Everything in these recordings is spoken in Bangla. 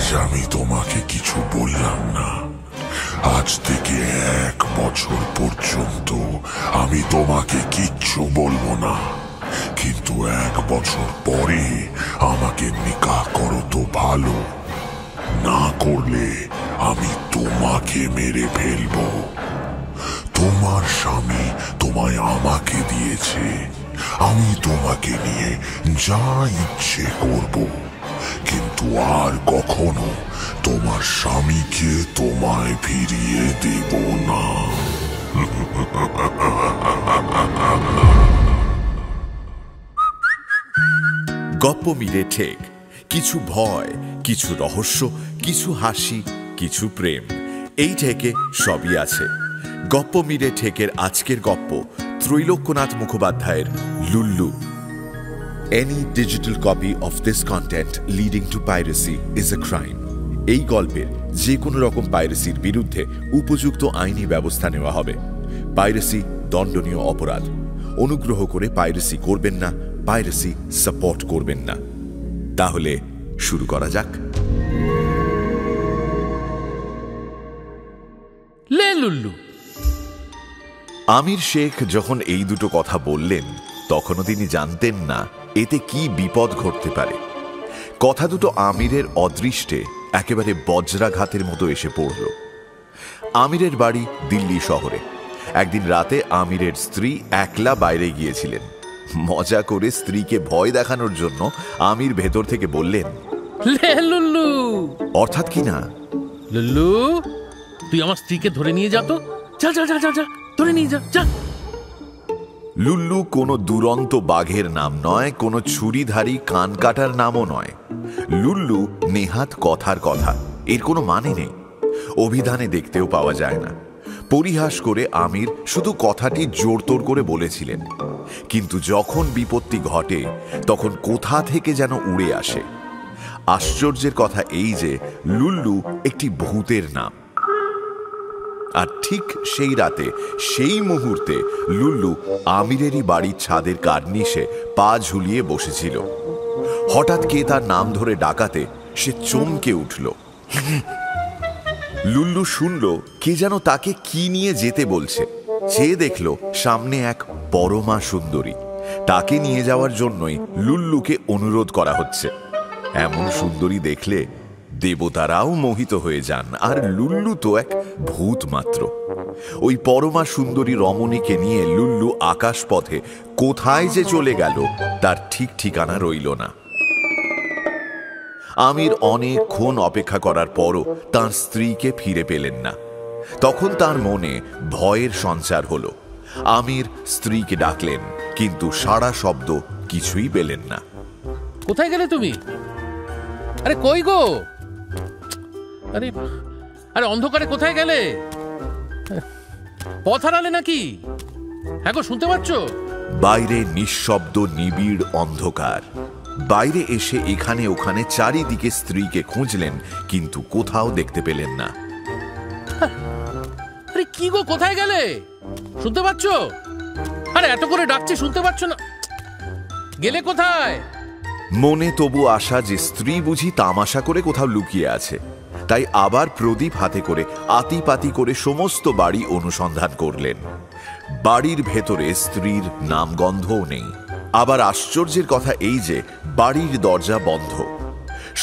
আজ আমি তোমাকে কিছু বললাম না। আজ থেকে 1 বছর পর্যন্ত আমি তোমাকে কিচ্ছু বলবো না, কিন্তু 1 বছর পরে আমাকে নিকাহ করো তো ভালো, না করলে আমি তোমাকে মেরে ফেলবো। তোমার স্বামী তোমায় আমাকে দিয়েছে, আমি তোমাকে নিয়ে যা ইচ্ছে করব, কিন্তু আর কখনো তোমার স্বামীকে তোমায় ফিরিয়ে দেব না। গপ্প মিলে ঠেক, কিছু ভয়, কিছু রহস্য, কিছু হাসি, কিছু প্রেম, এই ঠেকে সবই আছে। গপ্প মিলে ঠেকের আজকের গপ্প ত্রৈলোক্যনাথ মুখোপাধ্যায়ের Lullu. Any digital copy of this content leading to piracy is a crime. এই গল্পের যে কোনো রকম পাইরেসির বিরুদ্ধে উপযুক্ত আইনি ব্যবস্থা নেওয়া হবে। পাইরেসি দণ্ডনীয় অপরাধ। অনুগ্রহ করে পাইরেসি করবেন না, পাইরেসি সাপোর্ট করবেন না। তাহলে শুরু করা যাক। লে লুল্লু। আমির শেখ যখন এই দুটো কথা বললেন তখনও তিনি জানতেন না এতে কি বিপদ ঘটতে পারে। কথা দুটো আমিরের অদৃষ্টে একেবারে বজ্রাঘাতের মতো এসে পড়ল। আমিরের বাড়ি দিল্লি শহরে। একদিন রাতে আমিরের স্ত্রী একলা বাইরে গিয়েছিলেন। মজা করে স্ত্রীকে ভয় দেখানোর জন্য আমির ভেতর থেকে বললেন, লে লুল্লু। অর্থাৎ কি না, লুল্লু তুই আমার স্ত্রীকে ধরে নিয়ে যা তো, যা যা যা যা, ধরে নিয়ে যা যা। লুল্লু কোনো দুরন্ত বাঘের নাম নয়, কোনো ছুরিধারী কান কাটার নামও নয়। লুল্লু নেহাত কথার কথা, এর কোনো মানে নেই, অভিধানে দেখতেও পাওয়া যায় না। পরিহাস করে আমির শুধু কথাটি জোরতোর করে বলেছিলেন, কিন্তু যখন বিপত্তি ঘটে তখন কোথা থেকে যেন উড়ে আসে। আশ্চর্যের কথা এই যে লুল্লু একটি ভূতের নাম। আর ঠিক সেই রাতে, সেই মুহূর্তে লুল্লু আমিরেরই বাড়ির ছাদের কার্নিশে পা ঝুলিয়ে বসেছিল। হঠাৎ কে তার নাম ধরে ডাকাতে সে চমকে উঠল। লুল্লু শুনল কে যেন তাকে কি নিয়ে যেতে বলছে। চেয়ে দেখল সামনে এক পরমা সুন্দরী। তাকে নিয়ে যাওয়ার জন্যই লুল্লুকে অনুরোধ করা হচ্ছে। এমন সুন্দরী দেখলে দেবতারাও মোহিত হয়ে যান, আর লুল্লু তো এক ভূত মাত্র। ওই পরমা সুন্দরী রমণীকে নিয়ে লুল্লু আকাশপথে কোথায় যে চলে গেল তার ঠিক ঠিকানা রইল না। আমির অনেকক্ষণ অপেক্ষা করার পরও তার স্ত্রীকে ফিরে পেলেন না। তখন তার মনে ভয়ের সঞ্চার হলো। আমির স্ত্রীকে ডাকলেন, কিন্তু সাড়া শব্দ কিছুই পেলেন না। কোথায় গেলে তুমি? আরে কই গো? আরে আরে অন্ধকারে কোথায় গেলে? পথ হারালে নাকি? হ্যাঁ গো, শুনতে পাচ্ছ? বাইরে নিঃশব্দ নিবিড় অন্ধকার। বাইরে এসে এখানে ওখানে চারিদিকে স্ত্রীকে খুঁজলেন, কিন্তু কোথাও দেখতে পেলেন না। আরে কি গো, কোথায় গেলে? শুনতে পাচ্ছ? আরে এত করে ডাকছি, শুনতে পাচ্ছ না? গেলে কোথায়? মনে তবু আশা যে স্ত্রী বুঝি তামাশা করে কোথাও লুকিয়ে আছে, তাই আবার প্রদীপ হাতে করে আতিপাতি করে সমস্ত বাড়ি অনুসন্ধান করলেন। বাড়ির ভেতরে স্ত্রীর নামগন্ধও নেই। আবার আশ্চর্যের কথা এই যে বাড়ির দরজা বন্ধ।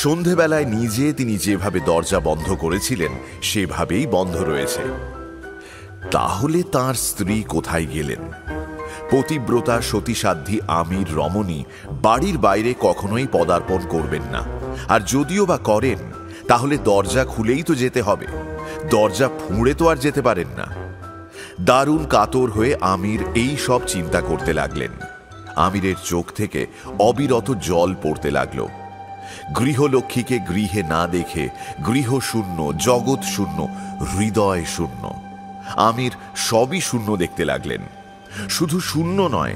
সন্ধেবেলায় নিজে তিনি যেভাবে দরজা বন্ধ করেছিলেন সেভাবেই বন্ধ রয়েছে। তাহলে তার স্ত্রী কোথায় গেলেন? পতিব্রতা সতীসাধ্যী আমির রমণী বাড়ির বাইরে কখনোই পদার্পণ করবেন না, আর যদিও বা করেন তাহলে দরজা খুলেই তো যেতে হবে। দরজা ফুঁড়ে তো আর যেতে পারেন না। দারুণ কাতর হয়ে আমির এই সব চিন্তা করতে লাগলেন। আমিরের চোখ থেকে অবিরত জল পড়তে লাগলো। গৃহলক্ষ্মীকে গৃহে না দেখে গৃহ শূন্য, জগৎ শূন্য, হৃদয় শূন্য। আমির সবই শূন্য দেখতে লাগলেন। শুধু শূন্য নয়,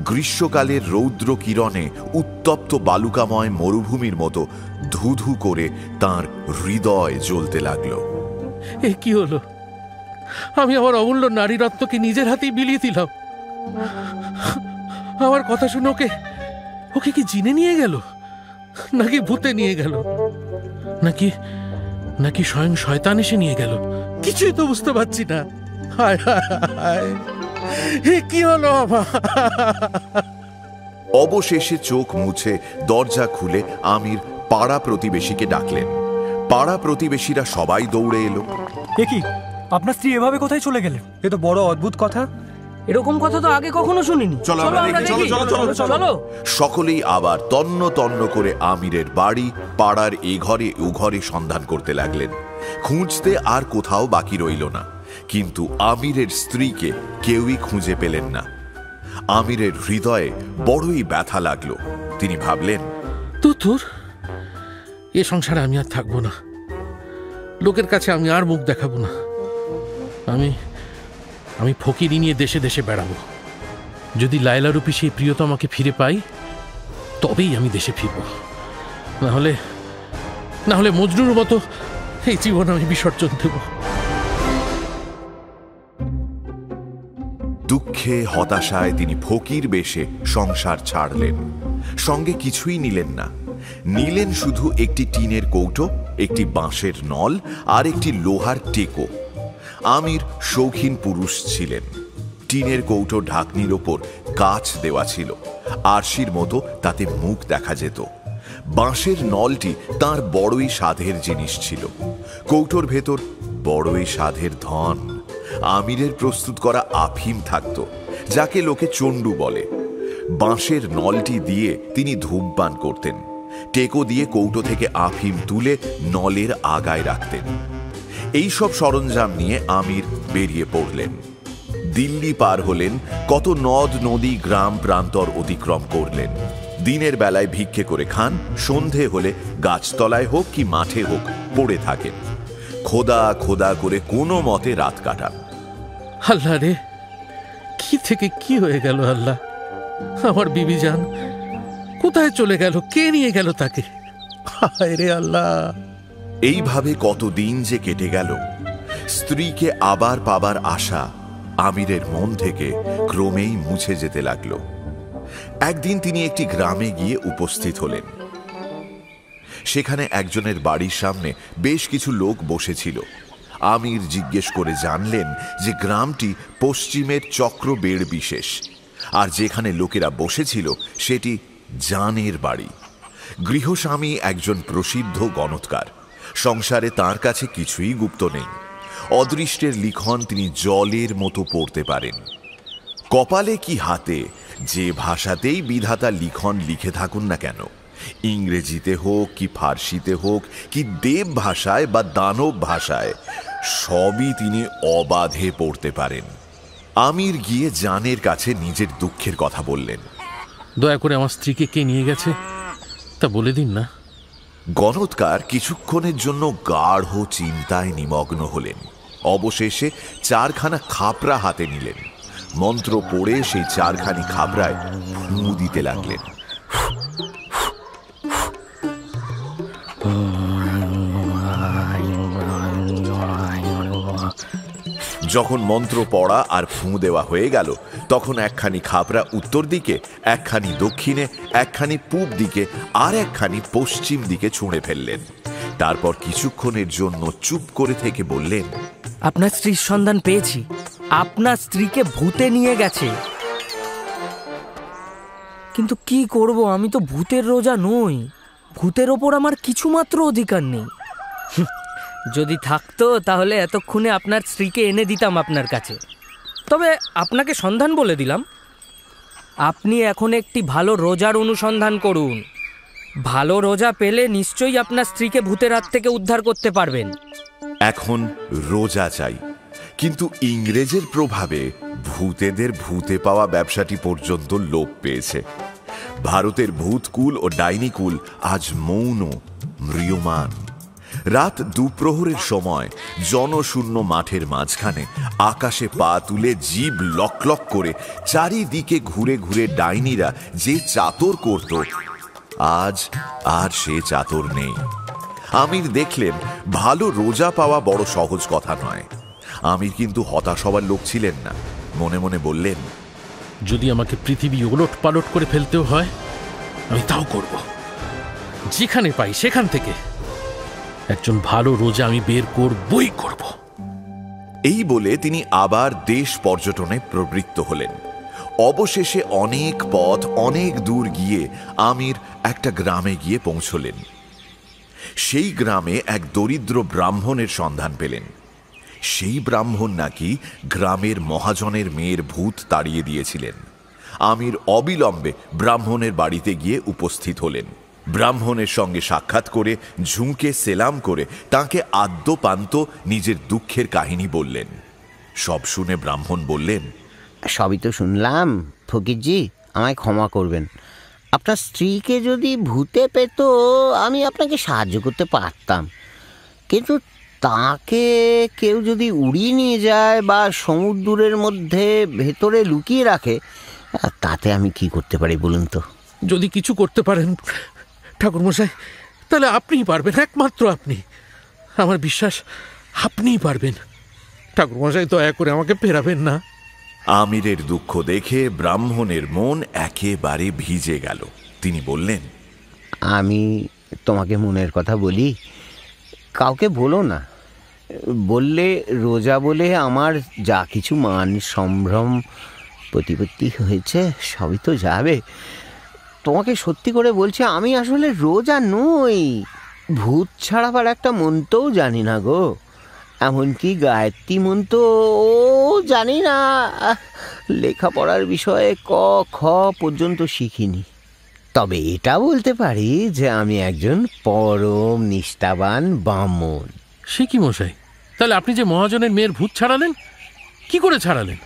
গ্রীষ্মকালের রৌদ্র কিরণে উত্তপ্ত বালুকাময় মরুভূমির মতো ধুধু করে তার হৃদয় জ্বলতে লাগলো। এ কি হলো? আমি আমার অমূল্য নারী রত্নকে নিজের হাতেই বিলিয়ে দিলাম। আমার কথা শুনে ওকে কি জিনে নিয়ে গেল, নাকি ভূতে নিয়ে গেল? নাকি নাকি স্বয়ং শয়তান এসে নিয়ে গেল? কিছুই তো বুঝতে পারছি না। হায় হায় হায়, এ কি হলো আমার? অবশেষে চোখ মুছে দরজা খুলে আমির পাড়া প্রতিবেশীকে ডাকলেন। পাড়া প্রতিবেশীরা সবাই দৌড়ে এলো। এ কি, আপনার স্ত্রী এভাবে কোথায় চলে গেলেন? এ তো বড় অদ্ভুত কথা। এরকম কথা তো আগে কখনো শুনিনি। চলো আমরা দেখি। চলো। সকলেই আবার তন্ন তন্ন করে আমিরের বাড়ি, পাড়ার এ ঘরে ও ঘরে সন্ধান করতে লাগলেন। খুঁজতে আর কোথাও বাকি রইল না, কিন্তু আমিরের স্ত্রীকে কেউই খুঁজে পেলেন না। আমিরের হৃদয়ে বড়ই ব্যথা লাগলো। তিনি ভাবলেন, তুর এ সংসারে আমি আর থাকবো না। লোকের কাছে আমি আর মুখ দেখাবো না। আমি ফকিরি নিয়ে দেশে দেশে বেড়াবো। যদি লায়লারূপী সেই প্রিয়তমাকে ফিরে পাই, তবেই আমি দেশে ফিরব। না হলে মজনুর মতো এই জীবন আমি বিসর্জন দেব। দুঃখে হতাশায় তিনি ফকির বেশে সংসার ছাড়লেন। সঙ্গে কিছুই নিলেন না। নিলেন শুধু একটি টিনের কৌটো, একটি বাঁশের নল আর একটি লোহার টেকো। আমির শৌখিন পুরুষ ছিলেন। টিনের কৌটো ঢাকনির ওপর কাচ দেওয়া ছিল, আরশির মতো তাতে মুখ দেখা যেত। বাঁশের নলটি তার বড়ই সাধের জিনিস ছিল। কৌটোর ভেতর বড়ই সাধের ধন। আমিরের প্রস্তুত করা আফিম থাকত, যাকে লোকে চণ্ডু বলে। বাঁশের নলটি দিয়ে তিনি ধূমপান করতেন। টেকো দিয়ে কৌটো থেকে আফিম তুলে নলের আগায় রাখতেন। এই সব সরঞ্জাম নিয়ে আমির বেরিয়ে পড়লেন। দিল্লি পার হলেন, কত নদ নদী গ্রাম প্রান্তর অতিক্রম করলেন। দিনের বেলায় ভিক্ষে করে খান, সন্ধে হলে গাছতলায় হোক কি মাঠে হোক পড়ে থাকেন। খোদা খোদা করে কোনো মতে রাত কাটান। আল্লাহ রে, কি থেকে কি হয়ে গেল আল্লাহ? আমার বিবি জান কোথায় চলে গেল? কে নিয়ে গেল তাকে? হায় রে আল্লাহ। এইভাবে কতদিন যে কেটে গেল। স্ত্রীকে আবার পাবার আশা আমিরের মন থেকে ক্রমেই মুছে যেতে লাগলো। একদিন তিনি একটি গ্রামে গিয়ে উপস্থিত হলেন। সেখানে একজনের বাড়ির সামনে বেশ কিছু লোক বসেছিল। আমির জিজ্ঞেস করে জানলেন যে গ্রামটি পশ্চিমের চক্রবেড় বিশেষ, আর যেখানে লোকেরা বসেছিল সেটি জানের বাড়ি। গৃহস্বামী একজন প্রসিদ্ধ গণৎকার। সংসারে তার কাছে কিছুই গুপ্ত নেই। অদৃষ্টের লিখন তিনি জলের মতো পড়তে পারেন। কপালে কি হাতে যে ভাষাতেই বিধাতা লিখন লিখে থাকুন না কেন, ইংরেজিতে হোক কি ফার্সিতে হোক কি দেব ভাষায় বা দানব ভাষায়, সবই তিনি অবাধে পড়তে পারেন। আমির গিয়ে জানের কাছে নিজের দুঃখের কথা বললেন। দয়া করে আমার স্ত্রীকে কে নিয়ে গেছে তা বলে দিন না। গণৎকার কিছুক্ষণের জন্য গাঢ় চিন্তায় নিমগ্ন হলেন। অবশেষে চারখানা খাপরা হাতে নিলেন। মন্ত্র পড়ে সেই চারখানি খাপরায় ফু দিতে লাগলেন। যখন মন্ত্র পড়া আর ফু দেওয়া হয়ে গেল, তখন একখানি খাপরা উত্তর দিকে, একখানি দক্ষিণে, একখানি পূব দিকে আর একখানি পশ্চিম দিকে ছুঁড়ে ফেললেন। তারপর কিছুক্ষণের জন্য চুপ করে থেকে বললেন, আপনার স্ত্রীর সন্ধান পেয়েছি। আপনার স্ত্রীকে ভূতে নিয়ে গেছে। কিন্তু কি করব, আমি তো ভূতের রোজা নই। ভূতের ওপর আমার কিছুমাত্র অধিকার নেই। যদি থাকতো তাহলে এতক্ষণে আপনার স্ত্রীকে এনে দিতাম আপনার কাছে। তবে আপনাকে সন্ধান বলে দিলাম। আপনি এখন একটি ভালো রোজার অনুসন্ধান করুন। ভালো রোজা পেলে নিশ্চয়ই আপনার স্ত্রীকে ভূতের হাত থেকে উদ্ধার করতে পারবেন। এখন রোজা চাই, কিন্তু ইংরেজের প্রভাবে ভূতেদের ভূতে পাওয়া ব্যবসাটি পর্যন্ত লোপ পেয়েছে। ভারতের ভূতকুল ও ডাইনিকুল আজ মৌন, ম্রিয়মাণ। রাত দুপ্রহরের সময় জনশূন্য মাঠের মাঝখানে আকাশে পা তুলে জিভ লক লক করে চারিদিকে ঘুরে ঘুরে ডাইনিরা যে চাতর করত, আজ আর সে চাতর নেই। আমির দেখলেন ভালো রোজা পাওয়া বড় সহজ কথা নয়। আমির কিন্তু হতাশ হবার লোক ছিলেন না। মনে মনে বললেন, যদি আমাকে পৃথিবী ওলট পালট করে ফেলতেও হয় আমি তাও করব, যেখানে পাই সেখান থেকে। একজন ভালো রোজা আমি বের করবই করব। এই বলে তিনি আবার দেশ পর্যটনে প্রবৃত্ত হলেন। অবশেষে অনেক পথ অনেক দূর গিয়ে আমির একটা গ্রামে গিয়ে পৌঁছলেন। সেই গ্রামে এক দরিদ্র ব্রাহ্মণের সন্ধান পেলেন। সেই ব্রাহ্মণ নাকি গ্রামের মহাজনের মেয়ের ভূত তাড়িয়ে দিয়েছিলেন। আমির অবিলম্বে ব্রাহ্মণের বাড়িতে গিয়ে উপস্থিত হলেন। ব্রাহ্মণের সঙ্গে সাক্ষাৎ করে ঝুঁকে সেলাম করে তাকে আদ্যপান্ত নিজের দুঃখের কাহিনী বললেন। সব শুনে ব্রাহ্মণ বললেন, সবই তো শুনলাম ফকিরজি, আমায় ক্ষমা করবেন। আপনার স্ত্রীকে যদি ভূতে পেত আমি আপনাকে সাহায্য করতে পারতাম, কিন্তু তাকে কেউ যদি উড়িয়ে নিয়ে যায় বা সমুদ্রের মধ্যে ভেতরে লুকিয়ে রাখে, তাতে আমি কি করতে পারি বলুন তো? যদি কিছু করতে পারেন ঠাকুরমশাই, তাহলে আপনিই পারবেন, একমাত্র আপনি। আমার বিশ্বাস আপনিই পারবেন। ঠাকুরমশাই, দয়া করে আমাকে ফেরাবেন না। আমিরের দুঃখ দেখে ব্রাহ্মণের মন একেবারে ভিজে গেল। তিনি বললেন, আমি তোমাকে মনের কথা বলি, কাউকে বলো না। বললে রোজা বলে আমার যা কিছু মান সম্ভ্রম প্রতিপত্তি হয়েছে সবই তো যাবে। তোমাকে সত্যি করে বলছি, আমি আসলে রোজা নই, ভূত ছাড়াবার একটা মন্ত্রও জানি না গো। এমনকি গায়ত্রী মন্ত্র ও জানি না, লেখাপড়ার বিষয়ে ক খ পর্যন্ত শিখিনি। তবে এটা বলতে পারি যে আমি একজন পরম নিষ্ঠাবান ব্রাহ্মণ। সে কি মশাই, তাহলে আপনি যে মহাজনের মেয়ের ভূত ছাড়ালেন, কি করে ছাড়ালেন?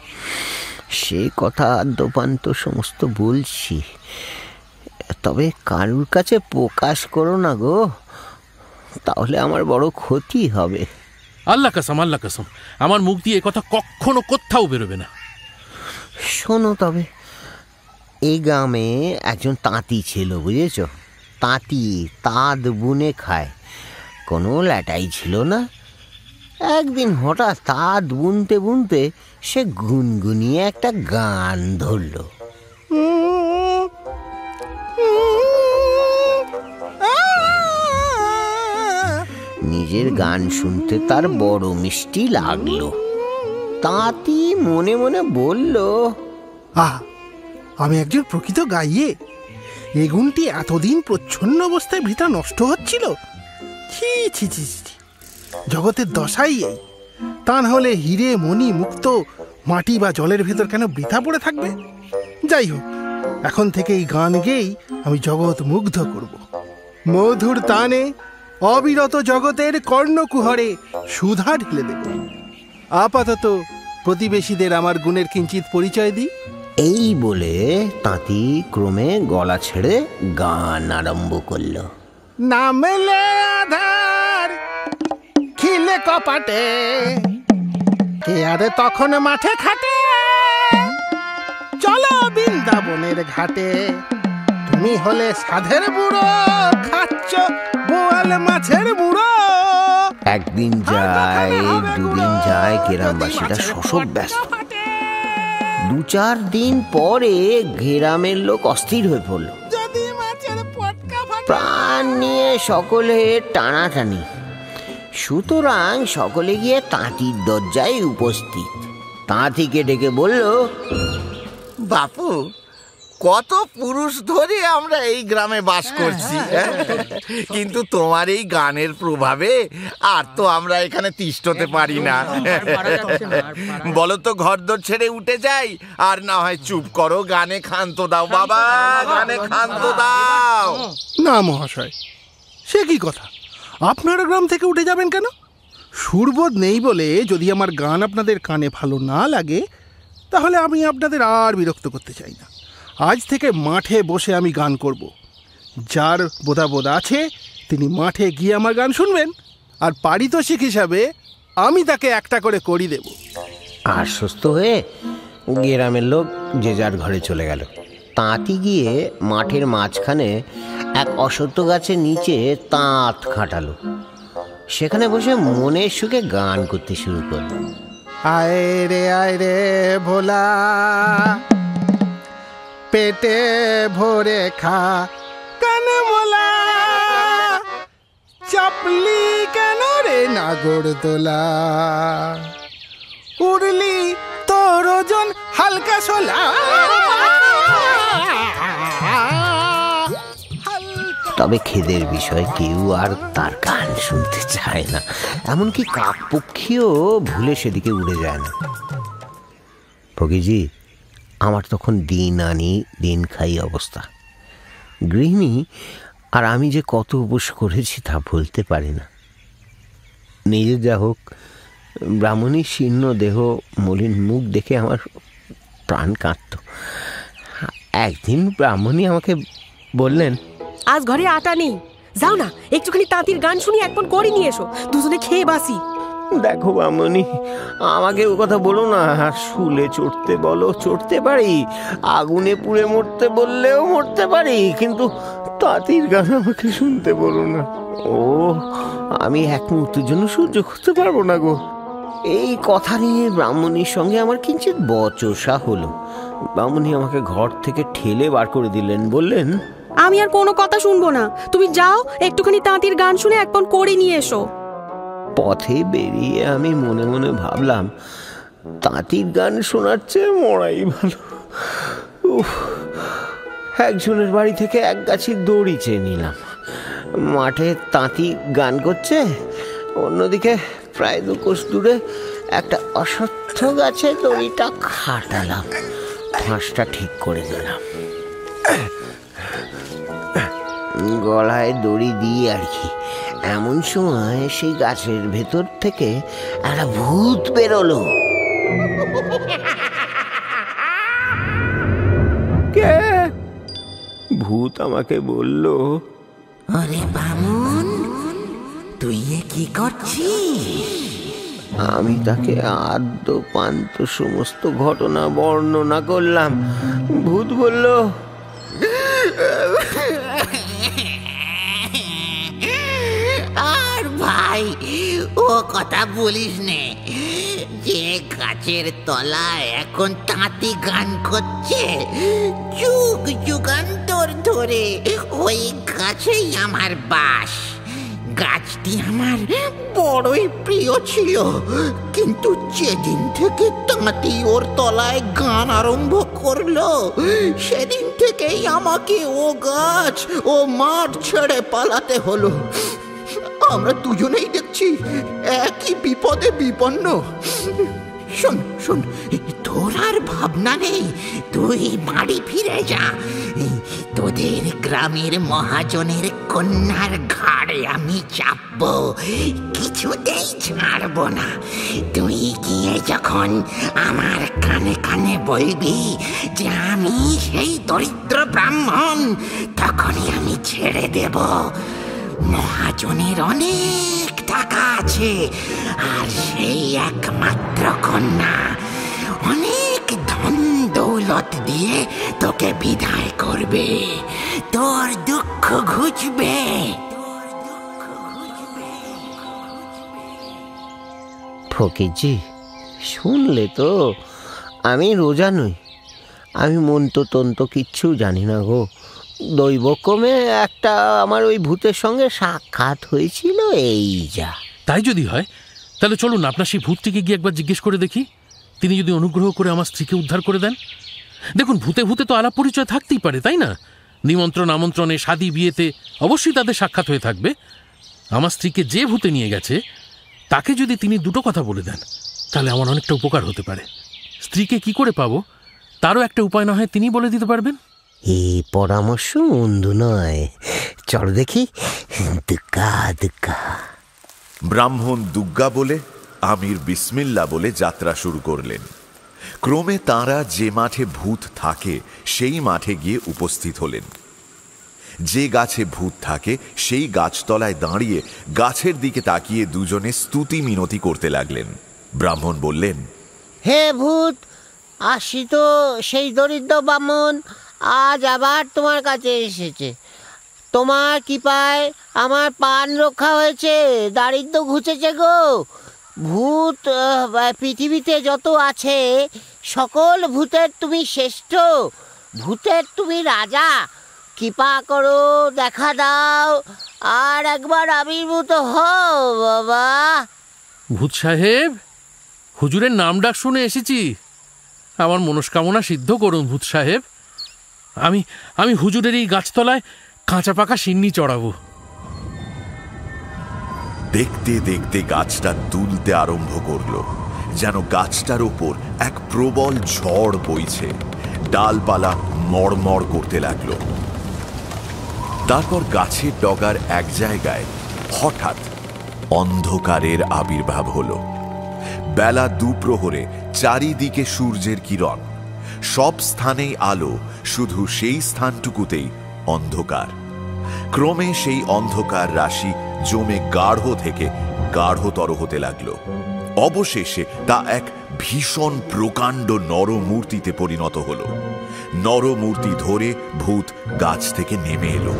সে কথা আদ্যপান্ত সমস্ত বলছি, তবে কারুর কাছে প্রকাশ করো না গো, তাহলে আমার বড় ক্ষতি হবে। আল্লাহ কসম, আল্লাহ কসম, আমার মুখ দিয়ে এ কথা কখনো কোথাও বেরোবে না। শোনো তবে, এই গ্রামে একজন তাঁতি ছিল, বুঝেছ? তাঁতি তাঁত বুনে খায়, কোনো ল্যাটাই ছিল না। একদিন হঠাৎ তাঁত বুনতে বুনতে সে গুনগুনিয়ে একটা গান ধরল। নিজের গান শুনতে তার বড় মিষ্টি লাগলো। তাঁতি মনে মনে বলল, আহ, আমি একজন প্রকৃত গাইয়ে। এই গুণটি এতদিন প্রচ্ছন্ন অবস্থায় বৃথা নষ্ট হচ্ছিল। ছি ছি ছি ছি, জগতের দশাই এই। তা না হলে হিরে মণি মুক্ত মাটি বা জলের ভেতর কেন বৃথা পড়ে থাকবে? যাই হোক, এখন থেকে এই গান গেয়েই আমি জগৎ মুগ্ধ করব। মধুর তানে অবিরত জগতের কর্ণকুহরে সুধা ঢেলে দেব। আপাতত প্রতিবেশীদের আমার গুণের কিঞ্চিত পরিচয় দিই। এই বলে তাঁতি ক্রমে গলা ছেড়ে গান আরম্ভ করল। নামলে আধার খিলে কপাটে, কে আরে তখন মাঠে খাটে, চলো বৃন্দাবনের ঘাটে। তুমি হলে সাধের বুড়ো, খাচ্ছ বোয়াল মাছের বুড়ো। একদিন যায়, দুদিন যায়, গ্রামবাসীরা শোষক ব্যস্ত। 2-4 দিন পরে গ্রামের লোক অস্থির হয়ে পড়ল। প্রাণ নিয়ে সকলে টানাটানি। সুতরাং সকলে গিয়ে তাঁতির দরজায় উপস্থিত। তাঁতিকে ডেকে বলল, বাপু, কত পুরুষ ধরে আমরা এই গ্রামে বাস করছি, কিন্তু তোমার এই গানের প্রভাবে আর তো আমরা এখানে তিষ্ঠতে পারি না। বলো তো, ঘরদোর ছেড়ে উঠে যাই, আর না হয় চুপ করো, গানে ক্ষান্ত দাও বাবা, গানে ক্ষান্ত দাও। না মহাশয়, সে কি কথা? আপনারা গ্রাম থেকে উঠে যাবেন কেন? সুরবোধ নেই বলে যদি আমার গান আপনাদের কানে ভালো না লাগে, তাহলে আমি আপনাদের আর বিরক্ত করতে চাই না। আজ থেকে মাঠে বসে আমি গান করব। যার বোধা আছে তিনি মাঠে গিয়ে আমার গান শুনবেন, আর পারিতোষিক হিসাবে আমি তাকে একটা করে করি দেব। আশ্বস্ত হয়ে গ্রামের লোক যে যার ঘরে চলে গেল। তাঁতি গিয়ে মাঠের মাঝখানে এক অশ্বত্থ গাছের নিচে তাঁত খাটালো। সেখানে বসে মনের সুখে গান করতে শুরু করল। আয় রে ভোলা, পেটে ভরে খা, কানে মোলা, চাপলি কে নাগরদোলা। উড়লি তোর ওজন হালকা সোলা। তবে খেদের বিষয় কেউ আর তার গান শুনতে চায় না, এমনকি কাক পক্ষীও ভুলে সেদিকে উড়ে যায় না। ফকিরজি, আমার তখন দিন আনি দিন খাই অবস্থা। গৃহিণী আর আমি যে কত উপোস করেছি তা বলতে পারি না। নিজে যা হোক, ব্রাহ্মণীর শীর্ণ দেহ, মলিন মুখ দেখে আমার প্রাণ কাঁদত। একদিন ব্রাহ্মণী আমাকে বললেন, আজ ঘরে আটা নেই, যাও না একটুখানি তাঁতির গান শুনি এক পণ করে নিয়ে এসো, দুজনে খেয়ে বাসি। দেখো ব্রাহ্মণী, আমাকে ও কথা বলো না। শুলে চড়তে বলো চড়তে পারি, আগুনে পুড়ে মরতে বললেও মরতে পারি, কিন্তু তাঁতির গান আমাকে শুনতে বলো না। ও আমি এক মুহূর্তের জন্য সহ্য করতে পারবো না গো। এই কথা নিয়ে ব্রাহ্মণীর সঙ্গে আমার কিঞ্চিত বচসা হলো। ব্রাহ্মণী আমাকে ঘর থেকে ঠেলে বার করে দিলেন, বললেন, আমি আর কোনো কথা শুনবো না, তুমি যাও একটুখানি তাঁতির গান শুনে এক পণ করে নিয়ে এসো। পথে বেরিয়ে আমি মনে মনে ভাবলাম, তাঁতির গান শোনার চেয়ে মরাই ভালো। একজনের বাড়ি থেকে এক গাছির দড়ি চেয়ে নিলাম। মাঠে তাঁতি গান করছে, অন্যদিকে প্রায় 2 কোষ দূরে একটা অশ্বত্থ গাছে দড়িটা খাটালাম, ফাঁসটা ঠিক করে দিলাম। গলায় দড়ি দিয়ে আর কি, এমন সময় সেই গাছের ভেতর থেকে একটা ভূত বেরোলো। কে? ভূত আমাকে বলল, আরে বামুন, তুই কি করছিস? আমি তাকে আদ্য পান্ত সমস্ত ঘটনা বর্ণনা করলাম। ভূত বলল, আর ভাই ও কথা বলিস নে, যে গাছের তলায় এখন তাঁতি গান করছে, যুগ যুগান্তর ধরে ওই গাছেই আমার বাস। গাছটি আমার বড়ই প্রিয় ছিল, কিন্তু যেদিন থেকে তাঁতি ওর তলায় গান আরম্ভ করলো, সেদিন থেকেই আমাকে ও গাছ ও মাঠ ছেড়ে পালাতে হলো। আমরা দুজনেই দেখছি একই বিপদে বিপন্ন। শোন শোন, তোর আর ভাবনা নেই, তুই বাড়ি ফিরে যা। তোদের গ্রামের মহাজনের কন্যার ঘাড়ে আমি চাপবো, কিছুতেই ছাড়বো না। তুই গিয়ে যখন আমার কানে কানে বলবি যে আমি সেই দরিদ্র ব্রাহ্মণ, তখনই আমি ছেড়ে দেব। মহাজনের অনেক টাকা আছে, আর সেই একমাত্র কন্যা অনেক ধন দৌলত দিয়ে তোকে বিদায় করবে, তোর দুঃখ ঘুচবে। ফকিরজি, শুনলে তো, আমি রোজা নই, আমি মন্ত্রতন্ত্র কিচ্ছু জানি না গো। দৈবক্রমে একটা আমার ওই ভূতের সঙ্গে সাক্ষাৎ হয়েছিল, এই যা। তাই যদি হয় তাহলে চলুন আপনার সেই ভূতটিকে গিয়ে একবার জিজ্ঞেস করে দেখি, তিনি যদি অনুগ্রহ করে আমার স্ত্রীকে উদ্ধার করে দেন। দেখুন, ভূতে ভূতে তো আলাপ পরিচয় থাকতেই পারে, তাই না? নিমন্ত্রণ আমন্ত্রণে, শাদী বিয়েতে অবশ্যই তাদের সাক্ষাৎ হয়ে থাকবে। আমার স্ত্রীকে যে ভূতে নিয়ে গেছে তাকে যদি তিনি 2টো কথা বলে দেন, তাহলে আমার অনেকটা উপকার হতে পারে। স্ত্রীকে কি করে পাবো তারও একটা উপায় না হয় তিনি বলে দিতে পারবেন। এই পরামর্শ মন্দ নয়, চল দেখি। দুগ্গা দুগ্গা। ব্রাহ্মণ দুগ্গা বলে আমির বিসমিল্লা বলে যাত্রা শুরু করলেন। ক্রমে তাঁরা যে মাঠে ভূত থাকে সেই মাঠে গিয়ে উপস্থিত হলেন। যে গাছে ভূত থাকে সেই গাছতলায় দাঁড়িয়ে গাছের দিকে তাকিয়ে দুজনে স্তুতি মিনতি করতে লাগলেন। ব্রাহ্মণ বললেন, হে ভূত, আসি তো সেই দরিদ্র ব্রাহ্মণ, আজ আবার তোমার কাছে এসেছে। তোমার কৃপায় আমার প্রাণ রক্ষা হয়েছে, দারিদ্র ঘুচেছে গো। ভূত পৃথিবীতে যত আছে সকল ভূতের তুমি শ্রেষ্ঠ, ভূতের তুমি রাজা। কৃপা করো, দেখা দাও, আর একবার আবির্ভূত হও বাবা। ভূত সাহেব, হুজুরের নাম ডাক শুনে এসেছি। আমার মনস্কামনা সিদ্ধ করুন ভূত সাহেব। আমি হুজুরের এই গাছতলায় কাঁচা পাকা সিন্নি চড়াবো। দেখতে দেখতে গাছটা দুলতে আরম্ভ করলো, যেন গাছটার ওপর এক প্রবল ঝড় বইছে। ডালপালা মড়মড় করতে লাগলো। তারপর গাছের ডগার এক জায়গায় হঠাৎ অন্ধকারের আবির্ভাব হলো। বেলা দুপ্রহরে চারিদিকে সূর্যের কিরণ, সব স্থানেই আলো, শুধু সেই স্থানটুকুতেই অন্ধকার। ক্রমে সেই অন্ধকার রাশি জমে গাঢ় থেকে গাঢ়তর হতে লাগলো। অবশেষে তা এক ভীষণ প্রকাণ্ড নরমূর্তিতে পরিণত হলো। নরমূর্তি ধরে ভূত গাছ থেকে নেমে এলো,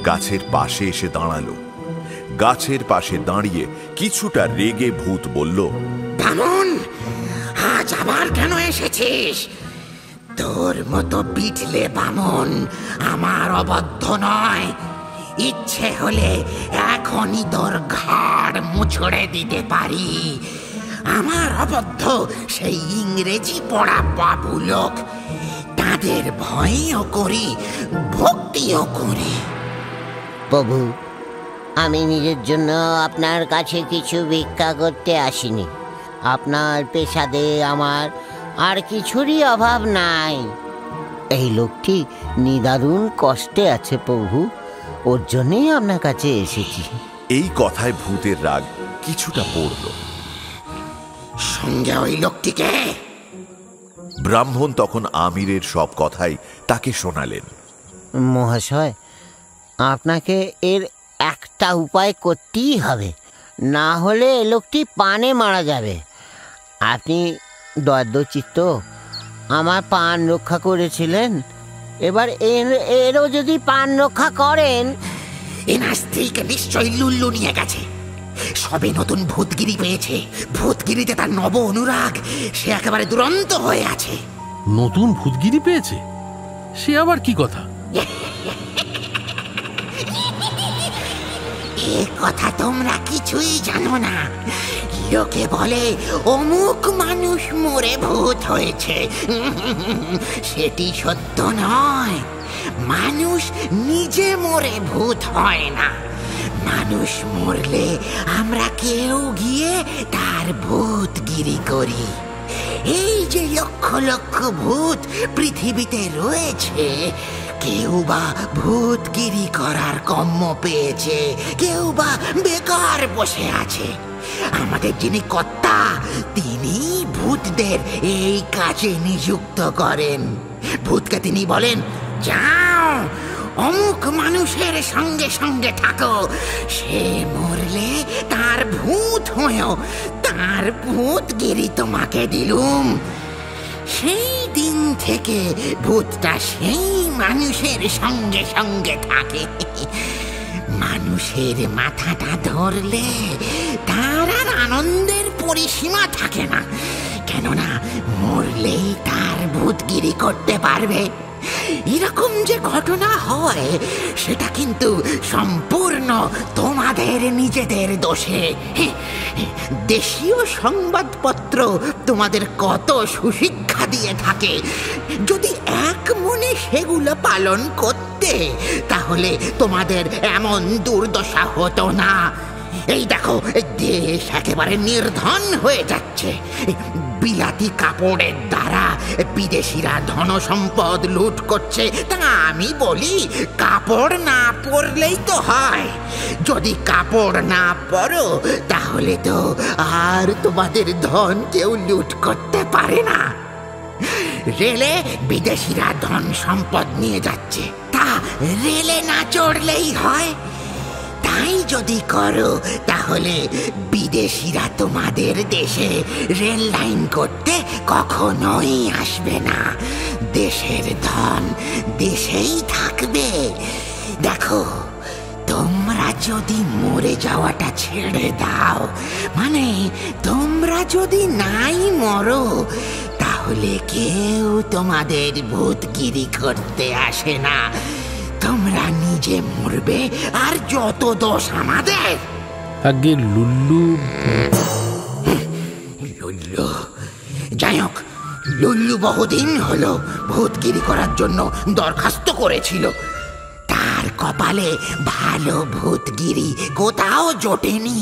গাছের পাশে এসে দাঁড়ালো। গাছের পাশে দাঁড়িয়ে কিছুটা রেগে ভূত বলল, বামন, আজ আবার কেন এসেছিস? তোর মতো বিটলে বামন আমার অবদ্ধ নয়। ইচ্ছে হলে এখনই তোর ঘাড় মুছড়ে দিতে পারি। আমার অবদ্ধ সেই ইংরেজি পড়া বাবু লোক, তাদের ভয়ও করি, ভক্তিও করি। প্রভু, আমি নিজের জন্য আপনার কাছে কিছু ভিক্ষা করতে আসিনি। আপনার পেশাদে আমার আর কিছুরই অভাব নাই। এই লোকটি নিদারুণ কষ্টে আছে প্রভু, ওর জন্যই আপনার কাছে এসেছি। এই কথায় ভূতের রাগ কিছুটা পড়ল। সঙ্গে ওই লোকটিকে? ব্রাহ্মণ তখন আমিরের সব কথাই তাকে শোনালেন। মহাশয়, আপনাকে এর একটা উপায় করতেই হবে, না হলে এ লোকটি পানে মারা যাবে। আপনি দয়াদ্রচিত্ত আমার প্রাণ রক্ষা করেছিলেন, এবার এরও যদি প্রাণ রক্ষা করেন। এনার স্ত্রীকে নিশ্চয়ই লুল্লু নিয়ে গেছে। সবে নতুন ভূতগিরি পেয়েছে, ভূতগিরিতে তার নব অনুরাগ, সে একেবারে দুরন্ত হয়ে আছে। নতুন ভূতগিরি পেয়েছে? সে আবার কি কথা? এ কথা তোমরা কিছুই জানো না। লোকে বলে অমুক মানুষ মরে ভূত হয়েছে। সেটি সত্য নয়। মানুষ নিজে মরে ভূত হয় না। মানুষ মরলে আমরা কেউ গিয়ে তার ভূতগিরি করি। এই যে লক্ষ লক্ষ ভূত পৃথিবীতে রয়েছে, কেউ বা ভূতগিরি করার কম্ম পেয়েছে, কেউ বা বেকার বসে আছে। আমাদের যিনি কর্তা, তিনি ভূতদের এই কাজে নিযুক্ত করেন। ভূতকে তিনি বলেন, যাও অমুক মানুষের সঙ্গে সঙ্গে থাকো, সে মরলে তার ভূত হয়েও তার ভূতগিরি তোমাকে দিলুম। সেই দিন থেকে ভূতটা সেই মানুষের সঙ্গে সঙ্গে থাকে। মানুষের মাথাটা ধরলে তার আর আনন্দের পরিসীমা থাকে না, কেননা মরলেই তার ভূতগিরি করতে পারবে। এরকম যে ঘটনা হয় সেটা কিন্তু সম্পূর্ণ তোমাদের নিজেদের দোষে। দেশীয় সংবাদপত্র তোমাদের কত সুশিক্ষা দিয়ে থাকে। যদি এক মনে সেগুলো পালন করতে, তাহলে তোমাদের এমন দুর্দশা হতো না। এই দেখো, দেশ একেবারে নির্ধন হয়ে যাচ্ছে। বিলাতি কাপড়ের দ্বারা বিদেশিরা ধন সম্পদ লুট করছে। তা আমি বলি, কাপড় না পরলেই তো হয়। যদি কাপড় না পরো, তাহলে তো আর তোমাদের ধন কেউ লুট করতে পারে না। রেলে বিদেশিরা ধন সম্পদ নিয়ে যাচ্ছে, তা রেলে না চড়লেই হয়। তাই যদি করো, তাহলে বিদেশিরা তোমাদের দেশে রেল লাইন করতে কখনোই আসবে না। দেশের ধন দেশেই থাকবে। দেখো, তোমরা যদি মরে যাওয়াটা ছেড়ে দাও, মানে তোমরা যদি নাই মরো, তাহলে তাহলে কেউ তোমাদের ভূতগিরি করতে আসে না। তোমরা নিজে মরবে আর যত দোষ আমাদের। আগে লুল্লু লুল্লু, যাই হোক, লুল্লু বহুদিন হলো ভূতগিরি করার জন্য দরখাস্ত করেছিল। তার কপালে ভালো ভূতগিরি কোথাও জোটেনি।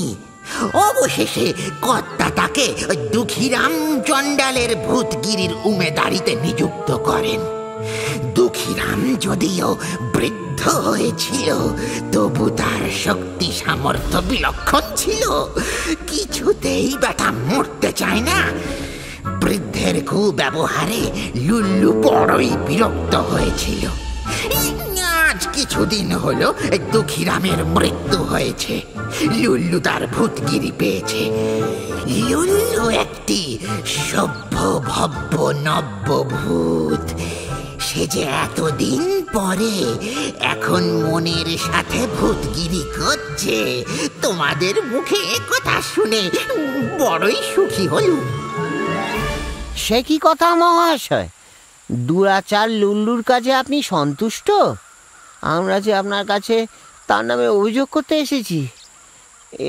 অবশেষে কর্তা তাকে দুঃখীরাম চণ্ডালের ভূতগিরির উমেদারিতে নিযুক্ত করেন। দুঃখীরাম যদিও বৃদ্ধ হয়েছিল, তবু তার শক্তি সামর্থ্য বিলক্ষণ ছিল। কিছুতেই বেটা মরতে চায় না। বৃদ্ধের কুব্যবহারে লুল্লু বড়ই বিরক্ত হয়েছিল। আজ কিছুদিন হলো দুঃখীরামের মৃত্যু হয়েছে। লুল্লু তার ভূতগিরি পেয়েছে। লুল্লু একটি সভ্য ভব্য নব্য ভূত। সে যে এতদিন পরে এখন মনের সাথে ভূতগিরি করছে, তোমাদের মুখে কথা শুনে বড়ই সুখী হলুম। সে কি কথা মহাশয়, দুরাচার লুল্লুর কাজে আপনি সন্তুষ্ট? আমরা যে আপনার কাছে তার নামে অভিযোগ করতে এসেছি।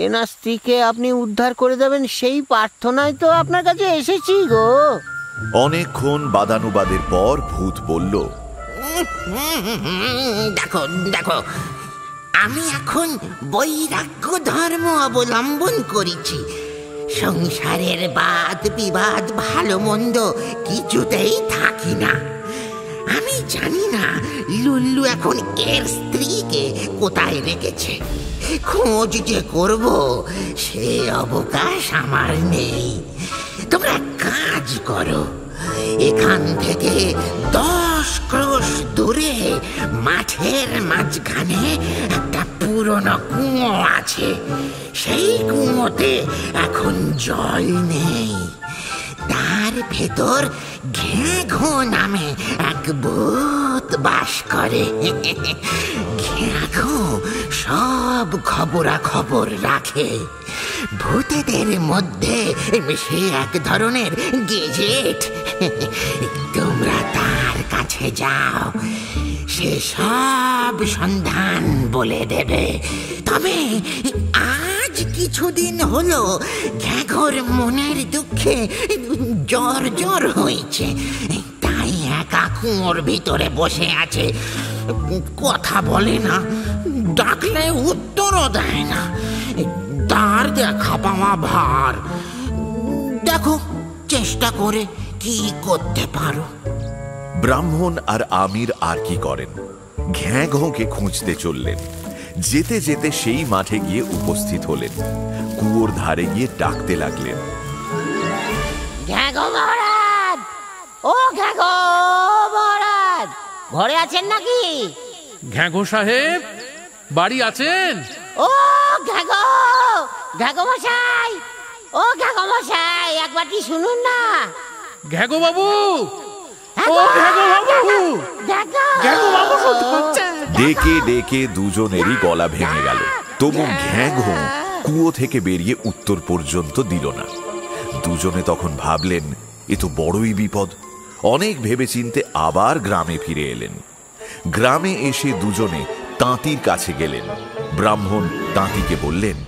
এনার স্ত্রীকে আপনি উদ্ধার করে দেবেন সেই প্রার্থনায় তো আপনার কাছে এসেছি গো। অনেকক্ষণ বাদানুবাদের পর ভূত বলল, দেখো দেখো, আমি এখন বৈরাগ্য ধর্ম অবলম্বন করেছি। সংসারের বাদ বিবাদ ভালো মন্দ কিছুতেই থাকি না। আমি জানি না লুল্লু এখন এর স্ত্রীকে কোথায় রেখেছে। খোঁজ যে করব সে অবকাশ আমার নেই। তোমরা কাজ করো, এখান থেকে 10 ক্রোশ দূরে মাঠের মাঝখানে একটা পুরনো কুয়ো আছে। সেই কুয়োতে এখন জল নেই। তার ভেতর ঘ্যাঘো নামে এক ভূত বাস করে। ঘ্যাঘো সব খবরাখবর রাখে। ভূতেদের মধ্যে সে এক ধরনের গেজেট। তোমরা তার কাছে যাও, সে সব সন্ধান বলে দেবে। তবে আজ কিছুদিন হলো ঘ্যাঘোর মনের দুঃখে জ্বর জ্বর হয়েছে, তাই একা কুয়োর ভিতরে বসে আছে। কথা বলে না, ডাকলে উত্তরও দেয় না। তার দেখা পাওয়া ভার। দেখো চেষ্টা করে কি করতে পারো। ব্রাহ্মণ আর আমির আর কি করেন, ঘ্যাঘোকে খুঁজতে চললেন। যেতে যেতে সেই মাঠে গিয়ে উপস্থিত হলেন। কুয়োর ধারে গিয়ে ডাকতে লাগলেন, ঘ্যাঘো মহারাজ, ও ঘ্যাঘো মহারাজ, ঘরে আছেন নাকি? ঘ্যাঘো সাহেব বাড়ি আছেন? ও ঘ্যাঘো, ঘ্যাঘো মশাই, ও ঘ্যাঘো মশাই, একবারটি শুনুন না। ঘ্যাঘো বাবু, ও ঘ্যাঘো বাবু, ঘ্যাঘো বাবু শুনতে পাচ্ছেন? ডেকে ডেকে দুজনেরই গলা ভেঙে গেল। তবু ঘ্যাঘো কুয়ো থেকে বেরিয়ে উত্তর পর্যন্ত দিল না। দুজনে তখন ভাবলেন, এ তো বড়ই বিপদ। অনেক ভেবেচিন্তে আবার গ্রামে ফিরে এলেন। গ্রামে এসে দুজনে তাঁতির কাছে গেলেন। ব্রাহ্মণ তাঁতিকে বললেন,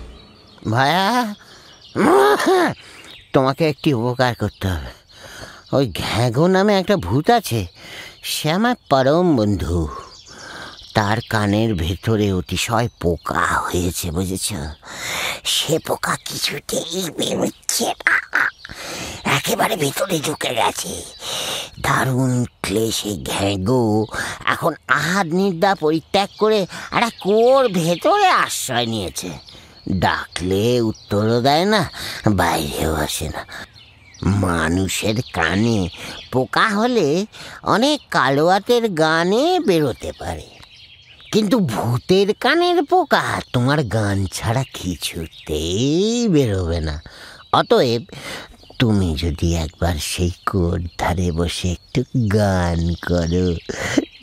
ভায়া, তোমাকে একটি উপকার করতে হবে। ওই ঘ্যাঘো নামে একটা ভূত আছে, সে আমার পরম বন্ধু। তার কানের ভেতরে অতিশয় পোকা হয়েছে, বুঝেছ? সে পোকা কিছুতেই বেরোচ্ছে না, একেবারে ভেতরে ঢুকে গেছে। দারুণ ক্লেশে ঘ্যাঘো এখন আহার নিদ্রা পরিত্যাগ করে একটা কুয়োর ভেতরে আশ্রয় নিয়েছে। ডাকলে উত্তরও দেয় না, বাইরেও আসে না। মানুষের কানে পোকা হলে অনেক কালোয়াতের গানে বেরোতে পারে, কিন্তু ভূতের কানের পোকা তোমার গান ছাড়া কিছুতেই বেরোবে না। অতএব তুমি যদি একবার সেই কুয়োর ধারে বসে একটু গান করো,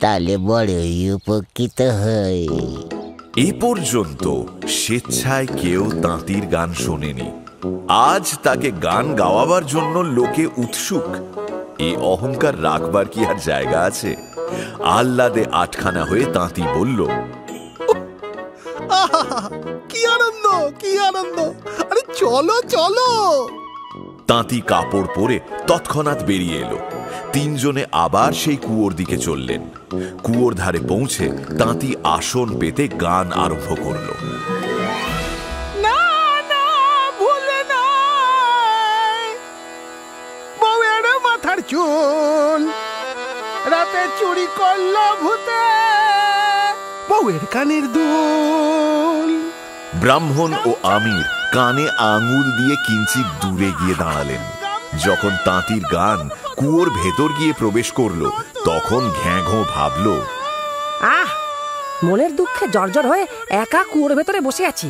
তাহলে বড়ই উপকৃত হয়। এ পর্যন্ত স্বেচ্ছায় কেউ তাঁতির গান শোনেনি। আজ তাকে গান গাওয়াবার জন্য লোকে উৎসুক। এই অহংকার রাখবার কি আর জায়গা আছে? আহ্লাদে আটখানা হয়ে তাঁতি বলল, কি আনন্দ, কি আনন্দ! আরে চলো চলো। তাঁতি কাপড় পরে তৎক্ষণাৎ বেরিয়ে এলো। তিনজনে আবার সেই কুয়োর দিকে চললেন। কুয়োর ধারে পৌঁছে তাঁতি আসন পেতে গান আরম্ভ করল। না না, ভুলে নাই বউয়ের মাথার চুল রাতে চুরি করলো ভূতে, বউয়ের কানের দুল। ব্রাহ্মণ ও আমির কানে আঙুল দিয়ে কিঞ্চিত দূরে গিয়ে দাঁড়ালেন। যখন তাঁতির গান কুয়োর ভেতর গিয়ে প্রবেশ করলো, তখন ঘ্যাঁঘো ভাবল, আহ, মনের দুঃখে জর্জর হয়ে একা কুয়োর ভেতরে বসে আছি।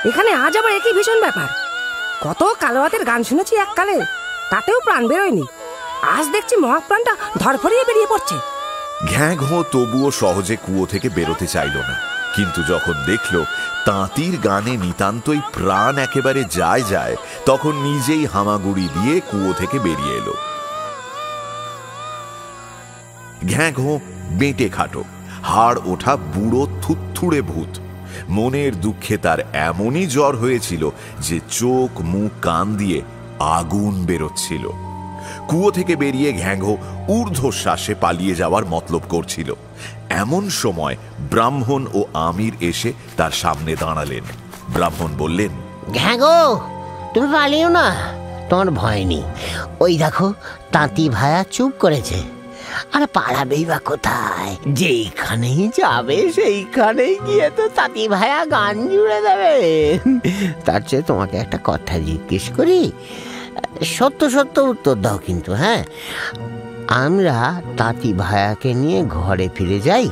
এখানে আজ আবার একই ভীষণ ব্যাপার। কত কালো রাতের গান শুনেছি এককালে, তাতেও প্রাণ বেরোয়নি। আজ দেখছি মহাপ্রাণটা ধরফরিয়ে বেরিয়ে পড়ছে। ঘ্যাঁঘো তবুও সহজে কুয়ো থেকে বেরোতে চাইল না, কিন্তু যখন দেখল তাঁতির গানে নিতান্তই প্রাণ একেবারে যায় যায়, তখন নিজেই হামাগুড়ি দিয়ে কুয়ো থেকে বেরিয়ে এলো। ঘ্যাঁঘো বেঁটে খাটো, হাড় ওঠা বুড়ো থুত্থুড়ে ভূত। মনের দুঃখে তার এমনই জ্বর হয়েছিল যে চোখ মুখ কান দিয়ে আগুন বেরোচ্ছিল। কুয়ো থেকে বেরিয়ে ঘ্যাঁঘো ঊর্ধ্বশ্বাসে পালিয়ে যাওয়ার মতলব করছিল। এমন সময় ব্রাহ্মণ ও আমির এসে তার সামনে দাঁড়ালেন। ব্রাহ্মণ বললেন, ঘ্যাঁগো, তুমি পালিও না, তোমার ভয় নেই। ওই দেখো, তাঁতি ভায়া চুপ করেছে। আরে পালাবেই বা কোথায়? যেইখানেই যাবে সেইখানেই গিয়ে তো তাঁতি ভায়া গান জুড়ে দেবে। তার চেয়ে তোমাকে একটা কথা জিজ্ঞেস করি, সত্য সত্য উত্তর দাও কিন্তু। হ্যাঁ, আমরা তাঁতি ভায়াকে নিয়ে ঘরে ফিরে যাই?